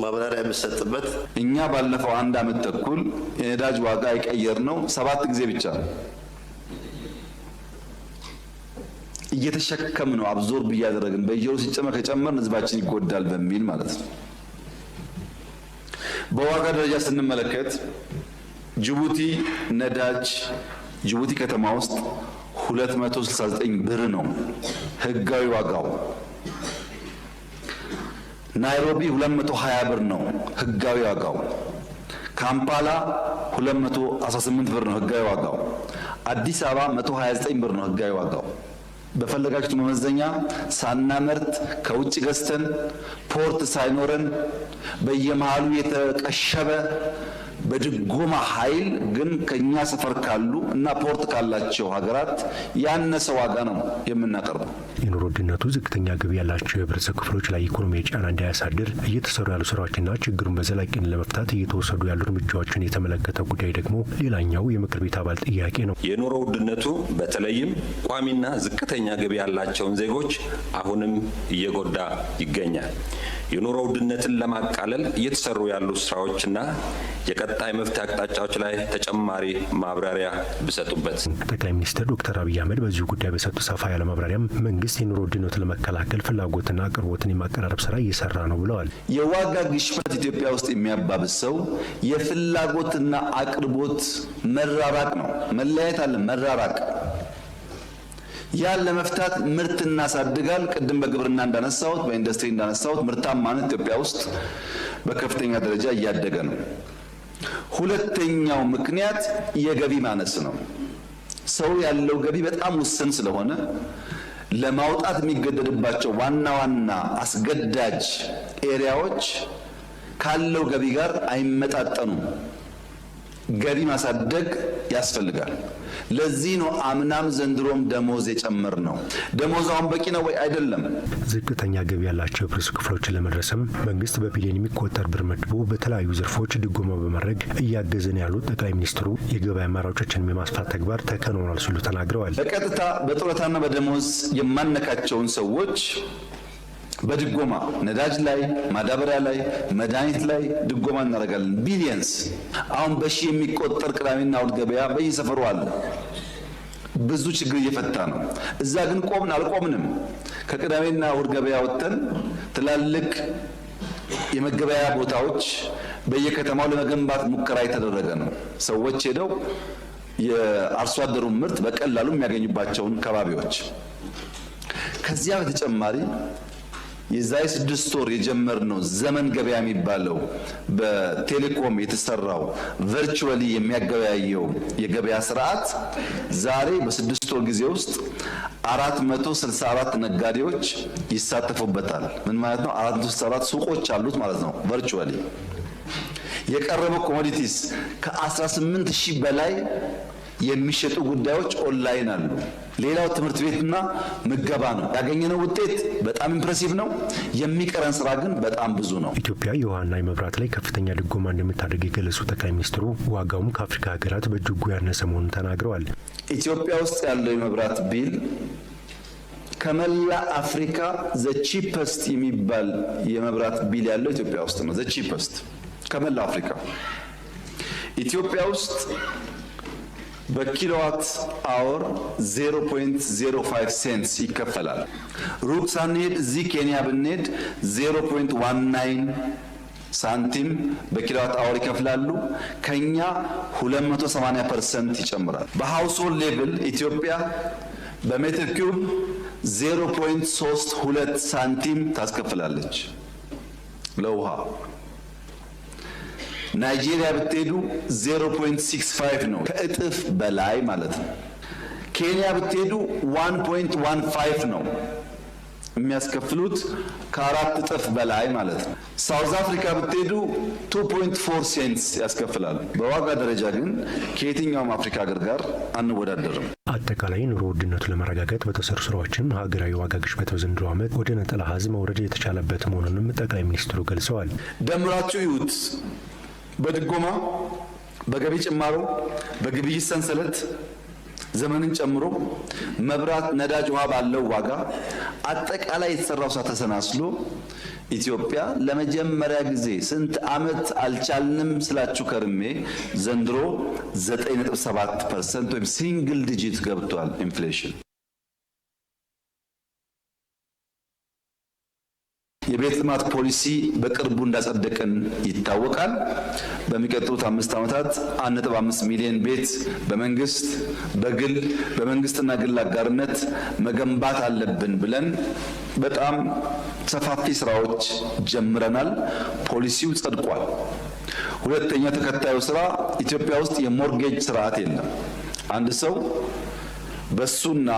ማብራሪያ የሚሰጥበት። እኛ ባለፈው 1 ዓመት ተኩል የነዳጅ ዋጋ የቀየርነው 7 ጊዜ ብቻ እየተሸከም ነው። አብዞርብ እያደረግን በየወሩ ሲጨመር ከጨመርን ህዝባችን ይጎዳል በሚል ማለት ነው። በዋጋ ደረጃ ስንመለከት ጅቡቲ ነዳጅ ጅቡቲ ከተማ ውስጥ 269 ብር ነው ህጋዊ ዋጋው። ናይሮቢ 220 ብር ነው ህጋዊ ዋጋው። ካምፓላ 218 ብር ነው ህጋዊ ዋጋው። አዲስ አበባ 129 ብር ነው ህጋዊ ዋጋው። በፈለጋችሁት መመዘኛ ሳናመርት ከውጭ ገዝተን ፖርት ሳይኖረን በየመሃሉ የተቀሸበ በድጎማ ኃይል ግን ከኛ ሰፈር ካሉ እና ፖርት ካላቸው ሀገራት ያነሰ ዋጋ ነው የምናቀርበው። የኑሮ ውድነቱ ዝቅተኛ ገቢ ያላቸው የህብረተሰብ ክፍሎች ላይ ኢኮኖሚ ጫና እንዳያሳድር እየተሰሩ ያሉ ስራዎችና ችግሩን በዘላቂነት ለመፍታት እየተወሰዱ ያሉ እርምጃዎችን የተመለከተ ጉዳይ ደግሞ ሌላኛው የምክር ቤት አባል ጥያቄ ነው። የኑሮ ውድነቱ በተለይም ቋሚና ዝቅተኛ ገቢ ያላቸውን ዜጎች አሁንም እየጎዳ ይገኛል። የኑሮ ውድነትን ለማቃለል እየተሰሩ ያሉ ስራዎችና የቀጣይ መፍትሄ አቅጣጫዎች ላይ ተጨማሪ ማብራሪያ ቢሰጡበት። ጠቅላይ ሚኒስትር ዶክተር አብይ አህመድ በዚሁ ጉዳይ በሰጡ ሰፋ ያለ ማብራሪያም መንግስት የኑሮ ውድነቱን ለመከላከል ፍላጎትና አቅርቦትን የማቀራረብ ስራ እየሰራ ነው ብለዋል። የዋጋ ግሽበት ኢትዮጵያ ውስጥ የሚያባብሰው የፍላጎትና አቅርቦት መራራቅ ነው። መለያየት አለ፣ መራራቅ። ያን ለመፍታት ምርት እናሳድጋል። ቅድም በግብርና እንዳነሳሁት፣ በኢንዱስትሪ እንዳነሳሁት ምርታማነት ኢትዮጵያ ውስጥ በከፍተኛ ደረጃ እያደገ ነው። ሁለተኛው ምክንያት የገቢ ማነስ ነው። ሰው ያለው ገቢ በጣም ውስን ስለሆነ ለማውጣት የሚገደድባቸው ዋና ዋና አስገዳጅ ኤሪያዎች ካለው ገቢ ጋር አይመጣጠኑም። ገቢ ማሳደግ ያስፈልጋል። ለዚህ ነው አምናም ዘንድሮም ደሞዝ የጨመር ነው። ደሞዛውን በቂ ነው ወይ? አይደለም። ዝቅተኛ ገቢ ያላቸው የህብረተሰብ ክፍሎችን ለመድረስም መንግስት በቢሊዮን የሚቆጠር ብር መድቦ በተለያዩ ዘርፎች ድጎማ በማድረግ እያገዘን ያሉት ጠቅላይ ሚኒስትሩ የገበያ አማራጮችን የማስፋት ተግባር ተከናውኗል ሲሉ ተናግረዋል። በቀጥታ በጡረታና በደሞዝ የማነካቸውን ሰዎች በድጎማ ነዳጅ ላይ፣ ማዳበሪያ ላይ፣ መድኃኒት ላይ ድጎማ እናደርጋለን። ቢሊየንስ አሁን በሺህ የሚቆጠር ቅዳሜና እሁድ ገበያ በየሰፈሩ አለ። ብዙ ችግር እየፈታ ነው። እዛ ግን አልቆምንም። ከቅዳሜና እሁድ ገበያ ወጥተን ትላልቅ የመገበያያ ቦታዎች በየከተማው ለመገንባት ሙከራ የተደረገ ነው። ሰዎች ሄደው የአርሶ አደሩን ምርት በቀላሉ የሚያገኙባቸውን ከባቢዎች። ከዚያ በተጨማሪ የዛሬ 6 ወር የጀመርነው ዘመን ገበያ የሚባለው በቴሌኮም የተሰራው ቨርቹዋሊ የሚያገበያየው የገበያ ስርዓት ዛሬ በ6 ወር ጊዜ ውስጥ 464 ነጋዴዎች ይሳተፉበታል። ምን ማለት ነው? 464 ሱቆች አሉት ማለት ነው። ቨርቹዋሊ የቀረበው ኮሞዲቲስ ከ18000 በላይ የሚሸጡ ጉዳዮች ኦንላይን አሉ። ሌላው ትምህርት ቤትና ምገባ ነው። ያገኘነው ውጤት በጣም ኢምፕሬሲቭ ነው። የሚቀረን ስራ ግን በጣም ብዙ ነው። ኢትዮጵያ የውሃና የመብራት ላይ ከፍተኛ ድጎማ እንደምታደርግ የገለጹት ጠቅላይ ሚኒስትሩ ዋጋውም ከአፍሪካ ሀገራት በእጅጉ ያነሰ መሆኑን ተናግረዋል። ኢትዮጵያ ውስጥ ያለው የመብራት ቢል ከመላ አፍሪካ ዘ ቺፐስት የሚባል የመብራት ቢል ያለው ኢትዮጵያ ውስጥ ነው። ዘ ቺፐስት ከመላ አፍሪካ ኢትዮጵያ ውስጥ በኪሎዋት አወር 0.05 ሴንትስ ይከፈላል። ሩቅ ሳንሄድ እዚህ ኬንያ ብንሄድ 0.19 ሳንቲም በኪሎዋት አወር ይከፍላሉ። ከኛ 280% ይጨምራል። በሃውስሆልድ ሌቭል ኢትዮጵያ በሜትር ኪዩብ 0.32 ሳንቲም ታስከፍላለች ለውሃ። ናይጄሪያ ብትሄዱ 0.65 ነው፣ ከእጥፍ በላይ ማለት ነው። ኬንያ ብትሄዱ 1.15 ነው የሚያስከፍሉት፣ ከአራት እጥፍ በላይ ማለት ነው። ሳውዝ አፍሪካ ብትሄዱ 2.4 ሴንትስ ያስከፍላሉ። በዋጋ ደረጃ ግን ከየትኛውም አፍሪካ ሀገር ጋር አንወዳደርም። አጠቃላይ ኑሮ ውድነቱ ለማረጋገጥ በተሰሩ ስራዎችም ሀገራዊ ዋጋ ግሽበት በዘንድሮ ዓመት ወደ ነጠላ አሃዝ መውረድ የተቻለበት መሆኑንም ጠቅላይ ሚኒስትሩ ገልጸዋል። ደምራችሁ ይዩት። በድጎማ በገቢ ጭማሮ በግብይት ሰንሰለት ዘመንን ጨምሮ መብራት፣ ነዳጅ፣ ውሃ ባለው ዋጋ አጠቃላይ የተሰራው ስራ ተሰናስሎ ኢትዮጵያ ለመጀመሪያ ጊዜ ስንት ዓመት አልቻልንም ስላችሁ ከርሜ ዘንድሮ 9.7% ወይም ሲንግል ዲጂት ገብቷል ኢንፍሌሽን። የቤት ልማት ፖሊሲ በቅርቡ እንዳጸደቅን ይታወቃል። በሚቀጥሉት 5 ዓመታት 1.5 ሚሊዮን ቤት በመንግስት በግል በመንግስትና ግል አጋርነት መገንባት አለብን ብለን በጣም ሰፋፊ ስራዎች ጀምረናል። ፖሊሲው ጸድቋል። ሁለተኛ ተከታዩ ስራ ኢትዮጵያ ውስጥ የሞርጌጅ ስርዓት የለም። አንድ ሰው በሱና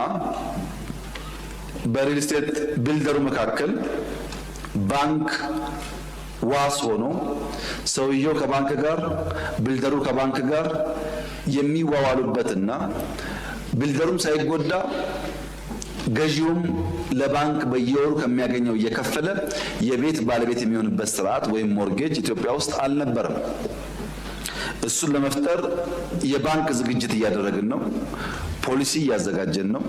በሪል ስቴት ቢልደሩ መካከል ባንክ ዋስ ሆኖ ሰውየው ከባንክ ጋር ቢልደሩ ከባንክ ጋር የሚዋዋሉበትና ቢልደሩም ሳይጎዳ ገዢውም ለባንክ በየወሩ ከሚያገኘው እየከፈለ የቤት ባለቤት የሚሆንበት ስርዓት ወይም ሞርጌጅ ኢትዮጵያ ውስጥ አልነበረም። እሱን ለመፍጠር የባንክ ዝግጅት እያደረግን ነው። ፖሊሲ እያዘጋጀን ነው።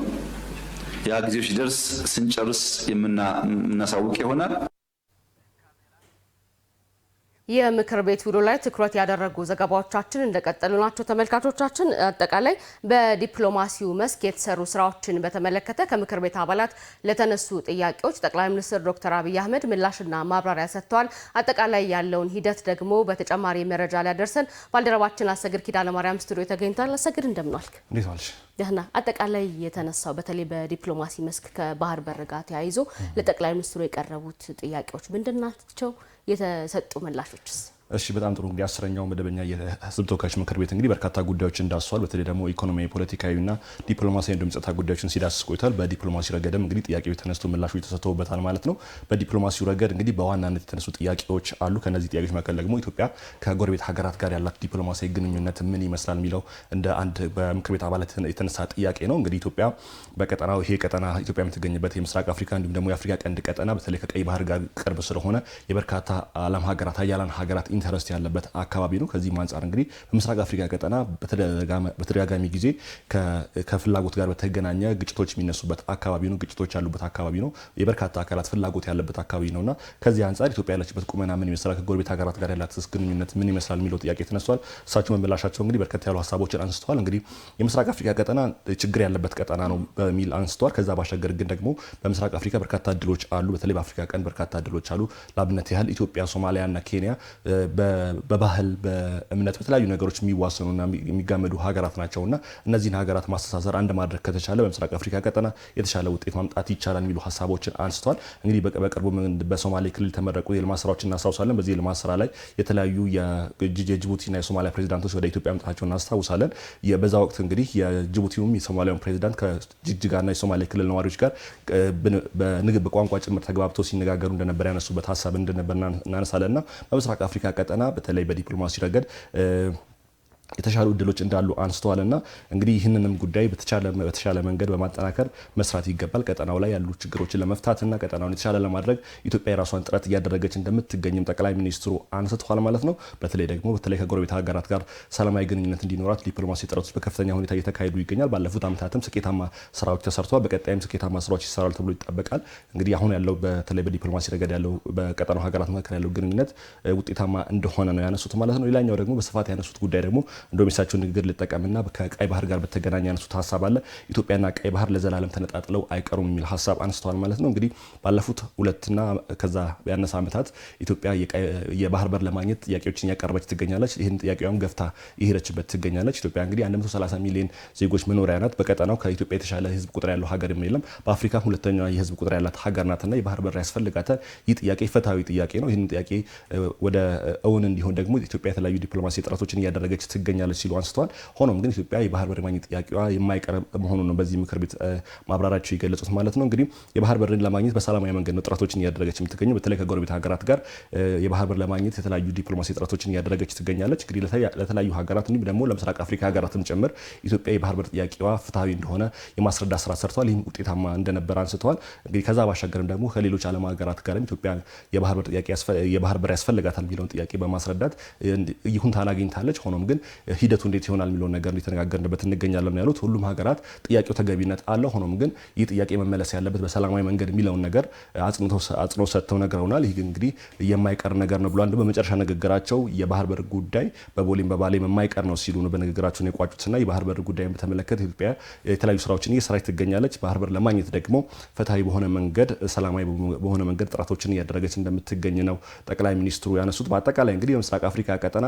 ያ ጊዜው ሲደርስ ስንጨርስ የምናሳውቅ ይሆናል። የምክር ቤት ውሎ ላይ ትኩረት ያደረጉ ዘገባዎቻችን እንደቀጠሉ ናቸው። ተመልካቾቻችን አጠቃላይ በዲፕሎማሲው መስክ የተሰሩ ስራዎችን በተመለከተ ከምክር ቤት አባላት ለተነሱ ጥያቄዎች ጠቅላይ ሚኒስትር ዶክተር አብይ አህመድ ምላሽና ማብራሪያ ሰጥተዋል። አጠቃላይ ያለውን ሂደት ደግሞ በተጨማሪ መረጃ ሊያደርሰን ባልደረባችን አሰግድ ኪዳነ ማርያም ስቱዲዮ ተገኝቷል። አሰግድ እንደምን ዋልክ? እንዴት ዋልሽ? ደህና። አጠቃላይ የተነሳው በተለይ በዲፕሎማሲ መስክ ከባህር በር ጋር ተያይዞ ለጠቅላይ ሚኒስትሩ የቀረቡት ጥያቄዎች ምንድን ናቸው? የተሰጡ ምላሾችስ? እሺ በጣም ጥሩ። እንግዲህ 10ኛው መደበኛ የህዝብ ተወካዮች ምክር ቤት እንግዲህ በርካታ ጉዳዮችን ዳስሷል። በተለይ ደግሞ ኢኮኖሚያዊ፣ ፖለቲካዊና ዲፕሎማሲያዊ እንዲሁም ጸጥታ ጉዳዮችን ሲዳስስ ቆይቷል። በዲፕሎማሲ ረገድም እንግዲህ ጥያቄዎች ተነስቶ ምላሾች ተሰጥተውበታል ማለት ነው። በዲፕሎማሲው ረገድ እንግዲህ በዋናነት የተነሱ ጥያቄዎች አሉ። ከነዚህ ጥያቄዎች መካከል ደግሞ ኢትዮጵያ ከጎረቤት ሀገራት ጋር ያላት ዲፕሎማሲያዊ ግንኙነት ምን ይመስላል የሚለው እንደ አንድ በምክር ቤት አባላት የተነሳ ጥያቄ ነው። እንግዲህ ኢትዮጵያ በቀጠናው ይሄ ቀጠና ኢትዮጵያ የምትገኝበት የምስራቅ አፍሪካ እንዲሁም ደግሞ የአፍሪካ ቀንድ ቀጠና በተለይ ከቀይ ባህር ጋር ቅርብ ስለሆነ የበርካታ ዓለም ሀገራት ሀያላን ሀገራት ኢንተረስት ያለበት አካባቢ ነው። ከዚህም አንጻር እንግዲህ በምስራቅ አፍሪካ ቀጠና በተደጋጋሚ ጊዜ ከፍላጎት ጋር በተገናኘ ግጭቶች የሚነሱበት አካባቢ ነው። ግጭቶች ያሉበት አካባቢ ነው። የበርካታ አካላት ፍላጎት ያለበት አካባቢ ነውና ከዚህ አንጻር ኢትዮጵያ ያለችበት ቁመና ምን ይመስላል፣ ከጎረቤት ሀገራት ጋር ያላት ግንኙነት ምን ይመስላል የሚለው ጥያቄ ተነስቷል። እሳቸው በምላሻቸው እንግዲህ በርከት ያሉ ሀሳቦችን አንስተዋል። እንግዲህ የምስራቅ አፍሪካ ቀጠና ችግር ያለበት ቀጠና ነው በሚል አንስተዋል። ከዛ ባሻገር ግን ደግሞ በምስራቅ አፍሪካ በርካታ እድሎች አሉ። በተለይ በአፍሪካ ቀንድ በርካታ እድሎች አሉ። ለአብነት ያህል ኢትዮጵያ፣ ሶማሊያና ኬንያ በባህል በእምነት በተለያዩ ነገሮች የሚዋሰኑና የሚጋመዱ ሀገራት ናቸውና እነዚህን ሀገራት ማስተሳሰር አንድ ማድረግ ከተቻለ በምስራቅ አፍሪካ ቀጠና የተሻለ ውጤት ማምጣት ይቻላል የሚሉ ሀሳቦችን አንስተዋል። እንግዲህ በቅርቡ በሶማሌ ክልል ተመረቁ የልማት ስራዎችን እናስታውሳለን። በዚህ የልማት ስራ ላይ የተለያዩ የጅቡቲና የሶማሊያ ፕሬዚዳንቶች ወደ ኢትዮጵያ መምጣታቸውን እናስታውሳለን። በዛ ወቅት እንግዲህ የጅቡቲውም የሶማሊያውን ፕሬዚዳንት ከጅግጅጋና የሶማሌ ክልል ነዋሪዎች ጋር በቋንቋ ጭምር ተግባብተው ሲነጋገሩ እንደነበር ያነሱበት ሀሳብ እንደነበር እናነሳለንና በምስራቅ አፍሪካ ቀጠና በተለይ በዲፕሎማሲ ረገድ የተሻሉ እድሎች እንዳሉ አንስተዋልና እንግዲህ ይህንንም ጉዳይ በተሻለ መንገድ በማጠናከር መስራት ይገባል። ቀጠናው ላይ ያሉ ችግሮችን ለመፍታትና ቀጠናውን የተሻለ ለማድረግ ኢትዮጵያ የራሷን ጥረት እያደረገች እንደምትገኝም ጠቅላይ ሚኒስትሩ አንስተዋል ማለት ነው። በተለይ ከጎረቤት ሀገራት ጋር ሰላማዊ ግንኙነት እንዲኖራት ዲፕሎማሲ ጥረቶች በከፍተኛ ሁኔታ እየተካሄዱ ይገኛል። ባለፉት ዓመታትም ስኬታማ ስራዎች ተሰርተዋል። በቀጣይም ስኬታማ ስራዎች ይሰራሉ ተብሎ ይጠበቃል። እንግዲህ አሁን ያለው በተለይ በዲፕሎማሲ ረገድ ያለው በቀጠናው ሀገራት መካከል ያለው ግንኙነት ውጤታማ እንደሆነ ነው ያነሱት ማለት ነው። ሌላኛው ደግሞ በስፋት ያነሱት ጉዳይ ደግሞ እንደውም የሳቸው ንግግር ልጠቀምና ከቀይ ባህር ጋር በተገናኘ ያነሱት ሀሳብ አለ። ኢትዮጵያና ቀይ ባህር ለዘላለም ተነጣጥለው አይቀሩም የሚል ሀሳብ አንስተዋል ማለት ነው። እንግዲህ ባለፉት 2 ከዛ ያነሰ ዓመታት ኢትዮጵያ የባህር በር ለማግኘት ጥያቄዎችን እያቀረበች ትገኛለች። ይህን ጥያቄዋም ገፍታ የሄደችበት ትገኛለች። ኢትዮጵያ እንግዲህ 130 ሚሊዮን ዜጎች መኖሪያ ናት። በቀጠናው ከኢትዮጵያ የተሻለ ህዝብ ቁጥር ያለው ሀገር የለም። በአፍሪካ ሁለተኛዋ የህዝብ ቁጥር ያላት ሀገር ናትና የባህር በር ያስፈልጋታል። ይህ ጥያቄ ፍትሃዊ ጥያቄ ነው። ይህን ጥያቄ ወደ እውን እንዲሆን ደግሞ ኢትዮጵያ የተለያዩ ዲፕሎማሲ ጥረቶችን እያደረገች ትገኛለች ሲሉ አንስተዋል። ሆኖም ግን ኢትዮጵያ የባህር በር ማግኘት ጥያቄዋ የማይቀር መሆኑን ነው በዚህ ምክር ቤት ማብራሪያቸው የገለጹት ማለት ነው። እንግዲህ የባህር በርን ለማግኘት በሰላማዊ መንገድ ነው ጥረቶችን እያደረገች የምትገኘው። በተለይ ከጎረቤት ሀገራት ጋር የባህር በር ለማግኘት የተለያዩ ዲፕሎማሲ ጥረቶችን እያደረገች ትገኛለች። እንግዲህ ለተለያዩ ሀገራት እንዲሁም ደግሞ ለምስራቅ አፍሪካ ሀገራትም ጭምር ኢትዮጵያ የባህር በር ጥያቄዋ ፍትሃዊ እንደሆነ የማስረዳት ስራ ሰርተዋል። ይህም ውጤታማ እንደነበር አንስተዋል። እንግዲህ ከዛ ባሻገርም ደግሞ ከሌሎች ዓለም ሀገራት ጋርም ኢትዮጵያ የባህር በር ያስፈልጋታል የሚለውን ጥያቄ በማስረዳት ይሁንታን አግኝታለች። ሆኖም ግን ሂደቱ እንዴት ይሆናል የሚለውን ነገር እየተነጋገርንበት እንገኛለን ያሉት ሁሉም ሀገራት ጥያቄው ተገቢነት አለው። ሆኖም ግን ይህ ጥያቄ መመለስ ያለበት በሰላማዊ መንገድ የሚለውን ነገር አጽንኦት ሰጥተው ነግረውናል። ይህ እንግዲህ የማይቀር ነገር ነው ብሏል። በመጨረሻ ንግግራቸው የባህር በር ጉዳይ በቦሌም በባሌም የማይቀር ነው ሲሉ ነው በንግግራቸውን የቋጩትና የባህር በር ጉዳይን በተመለከተ ኢትዮጵያ የተለያዩ ስራዎችን እየሰራች ትገኛለች። ባህር በር ለማግኘት ደግሞ ፍትሃዊ በሆነ መንገድ ሰላማዊ በሆነ መንገድ ጥረቶችን እያደረገች እንደምትገኝ ነው ጠቅላይ ሚኒስትሩ ያነሱት። በአጠቃላይ እንግዲህ የምስራቅ አፍሪካ ቀጠና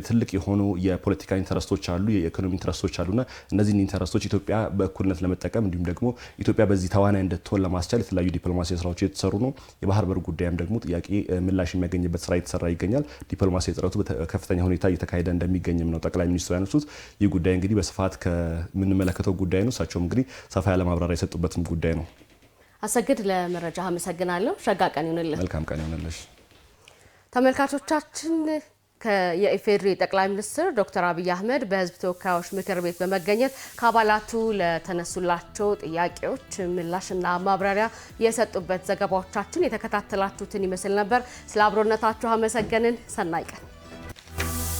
ትልቅ የሆኑ የፖለቲካ ኢንተረስቶች አሉ፣ የኢኮኖሚ ኢንተረስቶች አሉና እነዚህን ኢንተረስቶች ኢትዮጵያ በእኩልነት ለመጠቀም እንዲሁም ደግሞ ኢትዮጵያ በዚህ ተዋናይ እንድትሆን ለማስቻል የተለያዩ ዲፕሎማሲ ስራዎች እየተሰሩ ነው። የባህር በር ጉዳይም ደግሞ ጥያቄ ምላሽ የሚያገኝበት ስራ እየተሰራ ይገኛል። ዲፕሎማሲ ጥረቱ በከፍተኛ ሁኔታ እየተካሄደ እንደሚገኝም ነው ጠቅላይ ሚኒስትሩ ያነሱት። ይህ ጉዳይ እንግዲህ በስፋት ከምንመለከተው ጉዳይ ነው። እሳቸውም እንግዲህ ሰፋ ያለ ማብራሪያ የሰጡበትም ጉዳይ ነው። አሰግድ ለመረጃ አመሰግናለሁ። ሸጋ ቀን ይሁንልህ። መልካም ቀን ይሁንልሽ። ተመልካቾቻችን የኢፌዴሪ ጠቅላይ ሚኒስትር ዶክተር አብይ አህመድ በሕዝብ ተወካዮች ምክር ቤት በመገኘት ከአባላቱ ለተነሱላቸው ጥያቄዎች ምላሽና ማብራሪያ የሰጡበት ዘገባዎቻችን የተከታተላችሁትን ይመስል ነበር። ስለ አብሮነታችሁ አመሰገንን። ሰናይ ቀን